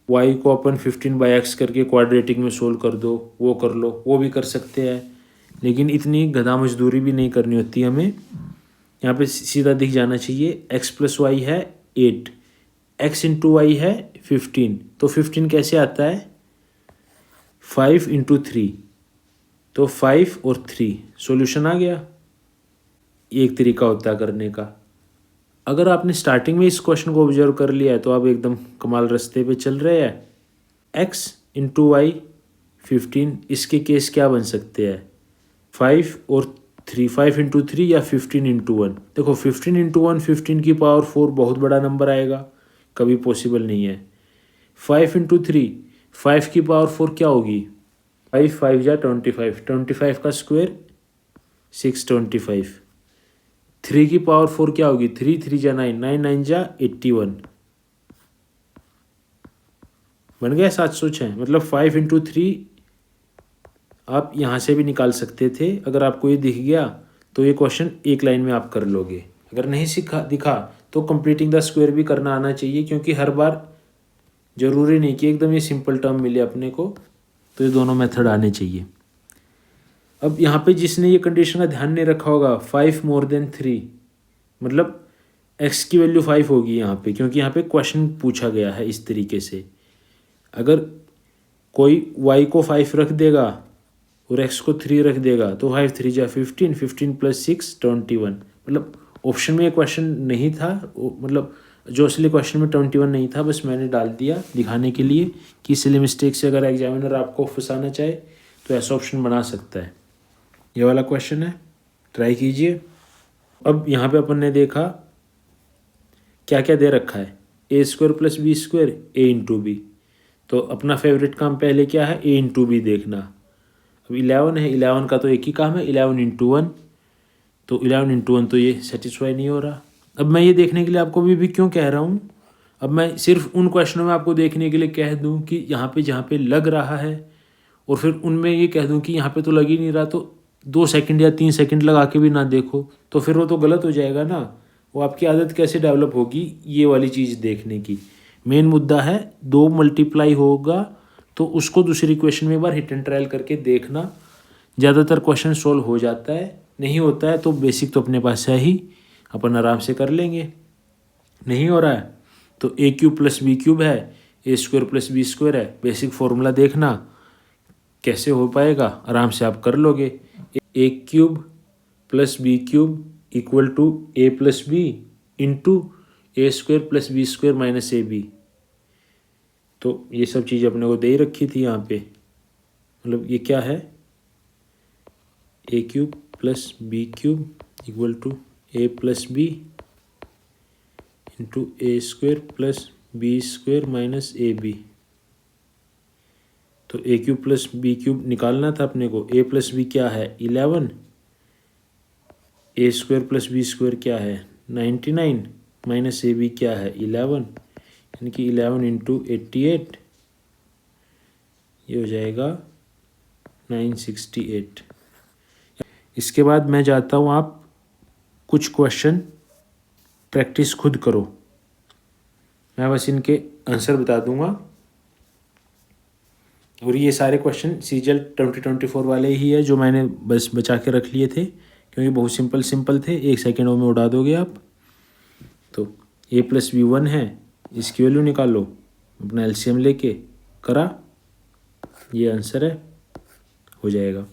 y को अपन 15/x करके क्वाड्रेटिक में सोल्व कर दो, वो कर लो, वो भी कर सकते हैं। लेकिन इतनी गधा मजदूरी भी नहीं करनी होती हमें। यहाँ पे सीधा दिख जाना चाहिए, x + y है 8, x × y है 15। तो 15 कैसे आता है, 5 × 3, तो 5 और 3, सॉल्यूशन आ गया। ये एक तरीका होता है करने का। अगर आपने स्टार्टिंग में इस क्वेश्चन को ऑब्जर्व कर लिया है तो आप एकदम कमाल रास्ते पे चल रहे हैं। x × y 15, इसके केस क्या बन सकते हैं, 5 और 3, 5 × 3 या 15 × 1। देखो 15 × 1 15 की पावर 4 बहुत बड़ा नंबर आएगा, कभी पॉसिबल नहीं है। 5 × 3, 5 की पावर 4 क्या होगी, 5 5 × 25, 25 का स्क्वायर 625। 3 की पावर 4 क्या होगी, 3 3 × 9, 9 9 × 81, बन गया 706। मतलब 5 × 3 आप यहाँ से भी निकाल सकते थे। अगर आपको ये दिख गया तो ये क्वेश्चन एक लाइन में आप कर लोगे। अगर नहीं दिखा तो कंप्लीटिंग द स्क्वायर भी करना आना चाहिए, क्योंकि हर बार जरूरी नहीं कि एकदम ये सिंपल टर्म मिले अपने को। तो ये दोनों मेथड आने चाहिए। अब यहाँ पे जिसने ये कंडीशन का ध्यान नहीं रखा होगा, 5 > 3, मतलब x की वैल्यू 5 होगी यहाँ पे, क्योंकि यहाँ पे क्वेश्चन पूछा गया है इस तरीके से। अगर कोई y को 5 रख देगा और x को 3 रख देगा तो 5 3 × 15, 15 + 6 21। मतलब ऑप्शन में ये क्वेश्चन नहीं था, मतलब जो असली क्वेश्चन में 21 नहीं था, बस मैंने डाल दिया दिखाने के लिए कि सिली मिस्टेक से अगर एग्जामिनर आपको फंसाना चाहे तो ऐसा ऑप्शन बना सकता है। ये वाला क्वेश्चन है, ट्राई कीजिए। अब यहाँ पे अपन ने देखा क्या क्या दे रखा है, ए स्क्वायर प्लस बी स्क्वायर ए इंटू बी। तो अपना फेवरेट काम पहले क्या है, ए इंटू बी देखना। अब 11 है, 11 का तो एक ही काम है, 11 इंटू 1, तो 11 इंटू 1 तो ये सेटिस्फाई नहीं हो रहा। अब मैं ये देखने के लिए आपको भी क्यों कह रहा हूँ, अब मैं सिर्फ उन क्वेश्चनों में आपको देखने के लिए कह दूँ कि यहाँ पे जहाँ पे लग रहा है, और फिर उनमें ये कह दूँ कि यहाँ पे तो लग ही नहीं रहा, तो 2 सेकंड या 3 सेकंड लगा के भी ना देखो, तो फिर वो तो गलत हो जाएगा ना। वो आपकी आदत कैसे डेवलप होगी ये वाली चीज़ देखने की। मेन मुद्दा है 2 मल्टीप्लाई होगा तो उसको दूसरी क्वेश्चन में एक बार हिट एंड ट्रायल करके देखना। ज़्यादातर क्वेश्चन सोल्व हो जाता है, नहीं होता है तो बेसिक तो अपने पास है ही, अपन आराम से कर लेंगे। नहीं हो रहा है तो a cube plus B cube है, ए स्क्वायर प्लस बी स्क्वायर है, बेसिक फॉर्मूला देखना कैसे हो पाएगा, आराम से आप कर लोगे। A cube plus B cube equal to a plus B into a square plus B square minus a b. तो ये सब चीज़ अपने को दे ही रखी थी यहाँ पे, मतलब ये क्या है, a cube plus B cube equal to a plus B into a square plus B square minus a b. तो a cube plus B cube निकालना था अपने को। ए प्लस बी क्या है 11, ए स्क्वायर प्लस बी स्क्वायर क्या है 99, माइनस ए बी क्या है 11, यानी कि 11 इंटू 88, ये हो जाएगा 968। इसके बाद मैं जाता हूँ, आप कुछ क्वेश्चन प्रैक्टिस खुद करो, मैं बस इनके आंसर बता दूंगा। और ये सारे क्वेश्चन सीजीएल 2024 वाले ही है जो मैंने बस बचा के रख लिए थे, क्योंकि बहुत सिंपल थे, 1 सेकेंडों में उड़ा दोगे आप। तो ए प्लस बी 1 है, इसकी वैल्यू निकालो, अपना एलसीएम लेके करा, ये आंसर है, हो जाएगा।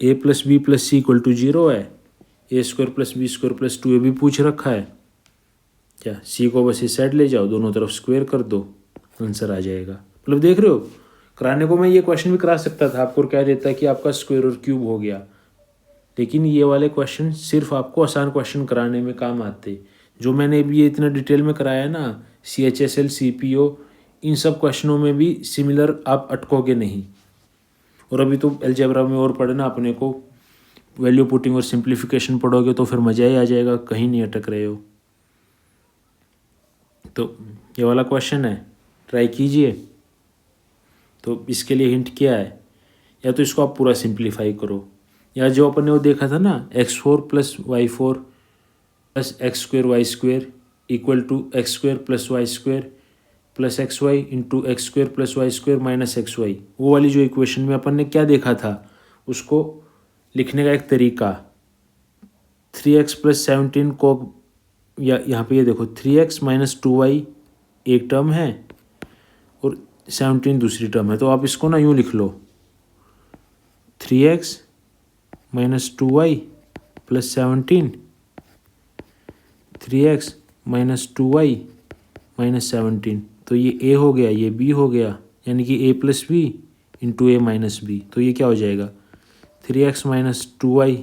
A plus B plus C equal to 0 है, ए square plus B square plus 2 A भी पूछ रखा है, क्या सी को बस इस साइड ले जाओ, दोनों तरफ स्क्वायर कर दो, आंसर आ जाएगा। मतलब देख रहे हो, कराने को मैं ये क्वेश्चन भी करा सकता था आपको और कह देता कि आपका स्क्वायर और क्यूब हो गया, लेकिन ये वाले क्वेश्चन सिर्फ आपको आसान क्वेश्चन कराने में काम आते। जो मैंने अभी ये इतना डिटेल में कराया ना, CHSL CPO, इन सब क्वेश्चनों में भी सिमिलर आप अटकोगे नहीं। और अभी तो अलजेब्रा में और पढ़ना अपने को, वैल्यू पुटिंग और सिंप्लीफिकेशन पढ़ोगे तो फिर मज़ा ही आ जाएगा, कहीं नहीं अटक रहे हो। तो ये वाला क्वेश्चन है, ट्राई कीजिए। तो इसके लिए हिंट क्या है, या तो इसको आप पूरा सिंप्लीफाई करो, या जो अपन ने वो देखा था ना x4 प्लस y4 प्लस X square Y square equal to X square plus Y square plus X Y into X square plus Y square minus X Y, वो वाली जो इक्वेशन में अपन ने क्या देखा था, उसको लिखने का एक तरीका 3x प्लस 17 को, या यहाँ पे ये देखो 3x माइनस 2y एक टर्म है और 17 दूसरी टर्म है, तो आप इसको ना यूँ लिख लो 3x minus 2y plus 17, 3x minus 2y minus 17, तो ये a हो गया, ये b हो गया, यानी कि a plus B into A minus B. तो ये क्या हो जाएगा 3x माइनस 2y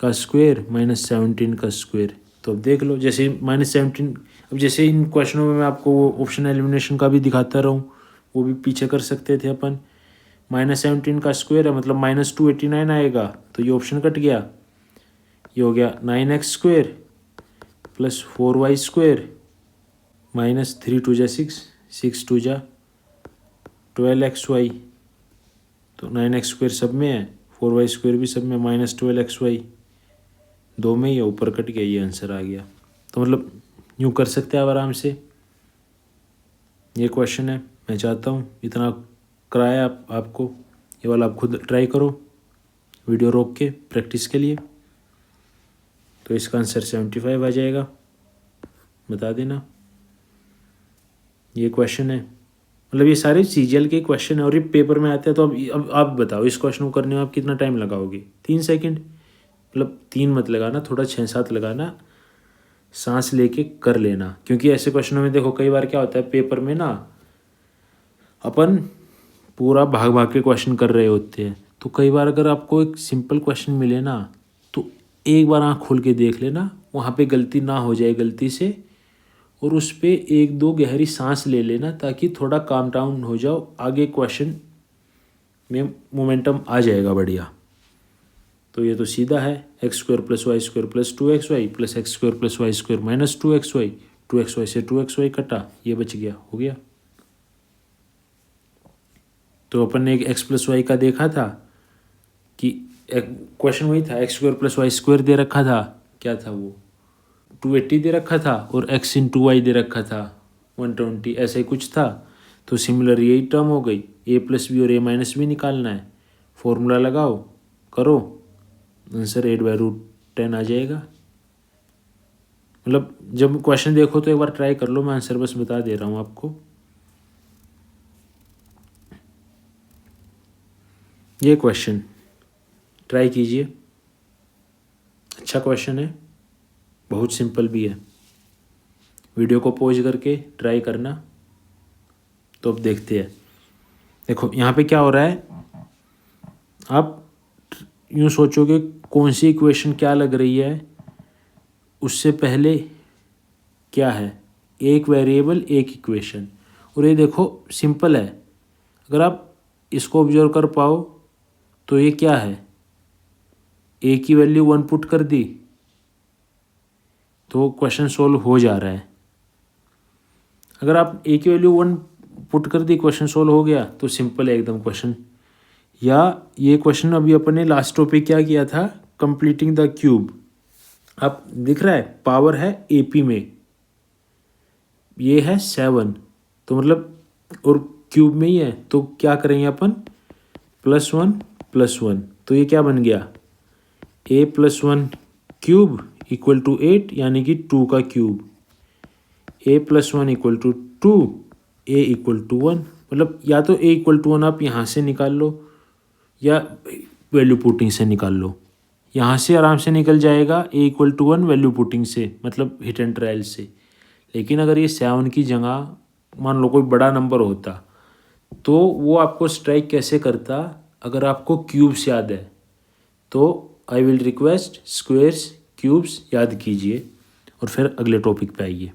का स्क्वायर माइनस 17 का स्क्वायर। तो अब देख लो, जैसे माइनस 17, अब जैसे इन क्वेश्चनों में मैं आपको वो ऑप्शन एलिमिनेशन का भी दिखाता रहूँ, वो भी पीछे कर सकते थे अपन। माइनस 17 का स्क्वायर है मतलब माइनस 289 आएगा, तो ये ऑप्शन कट गया, ये हो गया 9x square plus 4y square minus 3 2 जा 6, 6 2 जा 12xy, तो 9x स्क्वायर सब में है, 4y स्क्वायर भी सब में, माइनस 12xy दो में ही है, ऊपर कट गया, ये आंसर आ गया। तो मतलब यूँ कर सकते हैं आप आराम से। ये क्वेश्चन है, मैं चाहता हूँ इतना कराया आपको, ये वाला आप खुद ट्राई करो वीडियो रोक के प्रैक्टिस के लिए। तो इसका आंसर 75 आ जाएगा, बता देना। ये क्वेश्चन है, मतलब ये सारे सीजीएल के क्वेश्चन है और ये पेपर में आते हैं। तो अब आप बताओ इस क्वेश्चन को करने में आप कितना टाइम लगाओगे, 3 सेकंड, मतलब 3 मत लगाना, थोड़ा 6-7 लगाना, सांस लेके कर लेना, क्योंकि ऐसे क्वेश्चनों में देखो कई बार क्या होता है पेपर में ना अपन पूरा भाग भाग के क्वेश्चन कर रहे होते हैं, तो कई बार अगर आपको एक सिंपल क्वेश्चन मिले ना तो एक बार आँख खोल के देख लेना, वहाँ पे गलती ना हो जाए गलती से, और उस पर एक दो गहरी सांस ले लेना ताकि थोड़ा काम डाउन हो जाओ, आगे क्वेश्चन में मोमेंटम आ जाएगा बढ़िया। तो ये तो सीधा है, X square plus Y square plus 2xy plus X square plus Y square minus 2xy, 2xy से 2xy कटा, ये बच गया, हो गया। तो अपन ने एक एक्स प्लस वाई का देखा था कि क्वेश्चन वही था, X square plus Y square दे रखा था, क्या था वो 280 दे रखा था, और एक्स इंटू वाई दे रखा था 120, ऐसा ही कुछ था। तो सिमिलर यही टर्म हो गई, ए प्लस बी और ए माइनस बी निकालना है, फॉर्मूला लगाओ करो, आंसर 8/√10 आ जाएगा। मतलब जब क्वेश्चन देखो तो एक बार ट्राई कर लो, मैं आंसर बस बता दे रहा हूँ आपको। ये क्वेश्चन ट्राई कीजिए, अच्छा क्वेश्चन है, बहुत सिंपल भी है। वीडियो को पॉज करके ट्राई करना। तो अब देखते हैं, देखो यहाँ पे क्या हो रहा है, आप यूँ सोचोगे कौन सी इक्वेशन क्या लग रही है, उससे पहले क्या है, एक वेरिएबल एक इक्वेशन, और ये देखो सिंपल है, अगर आप इसको ऑब्जर्व कर पाओ तो ये क्या है, ए की वैल्यू 1 पुट कर दी तो क्वेश्चन सोल्व हो जा रहा है। अगर आप ए की वैल्यू 1 पुट कर दी, क्वेश्चन सोल्व हो गया, तो सिंपल है एकदम क्वेश्चन। या ये क्वेश्चन अभी अपन ने लास्ट टॉपिक क्या किया था, कंप्लीटिंग द क्यूब। अब दिख रहा है पावर है एपी में, ये है 7, तो मतलब और क्यूब में ही है, तो क्या करेंगे अपन +1 तो ये क्या बन गया, a + 1 क्यूब इक्वल टू 8, यानी कि 2 का cube, a + 1 equal to 2, a equal to 1, मतलब या तो a इक्वल टू 1 आप यहाँ से निकाल लो या वैल्यू पुटिंग से निकाल लो, यहाँ से आराम से निकल जाएगा a equal to 1 value putting से, मतलब हिट एंड ट्रायल से। लेकिन अगर ये 7 की जगह मान लो कोई बड़ा नंबर होता तो वो आपको स्ट्राइक कैसे करता, अगर आपको क्यूब्स याद है तो I will request squares cubes याद कीजिए और फिर अगले टॉपिक पे आइए।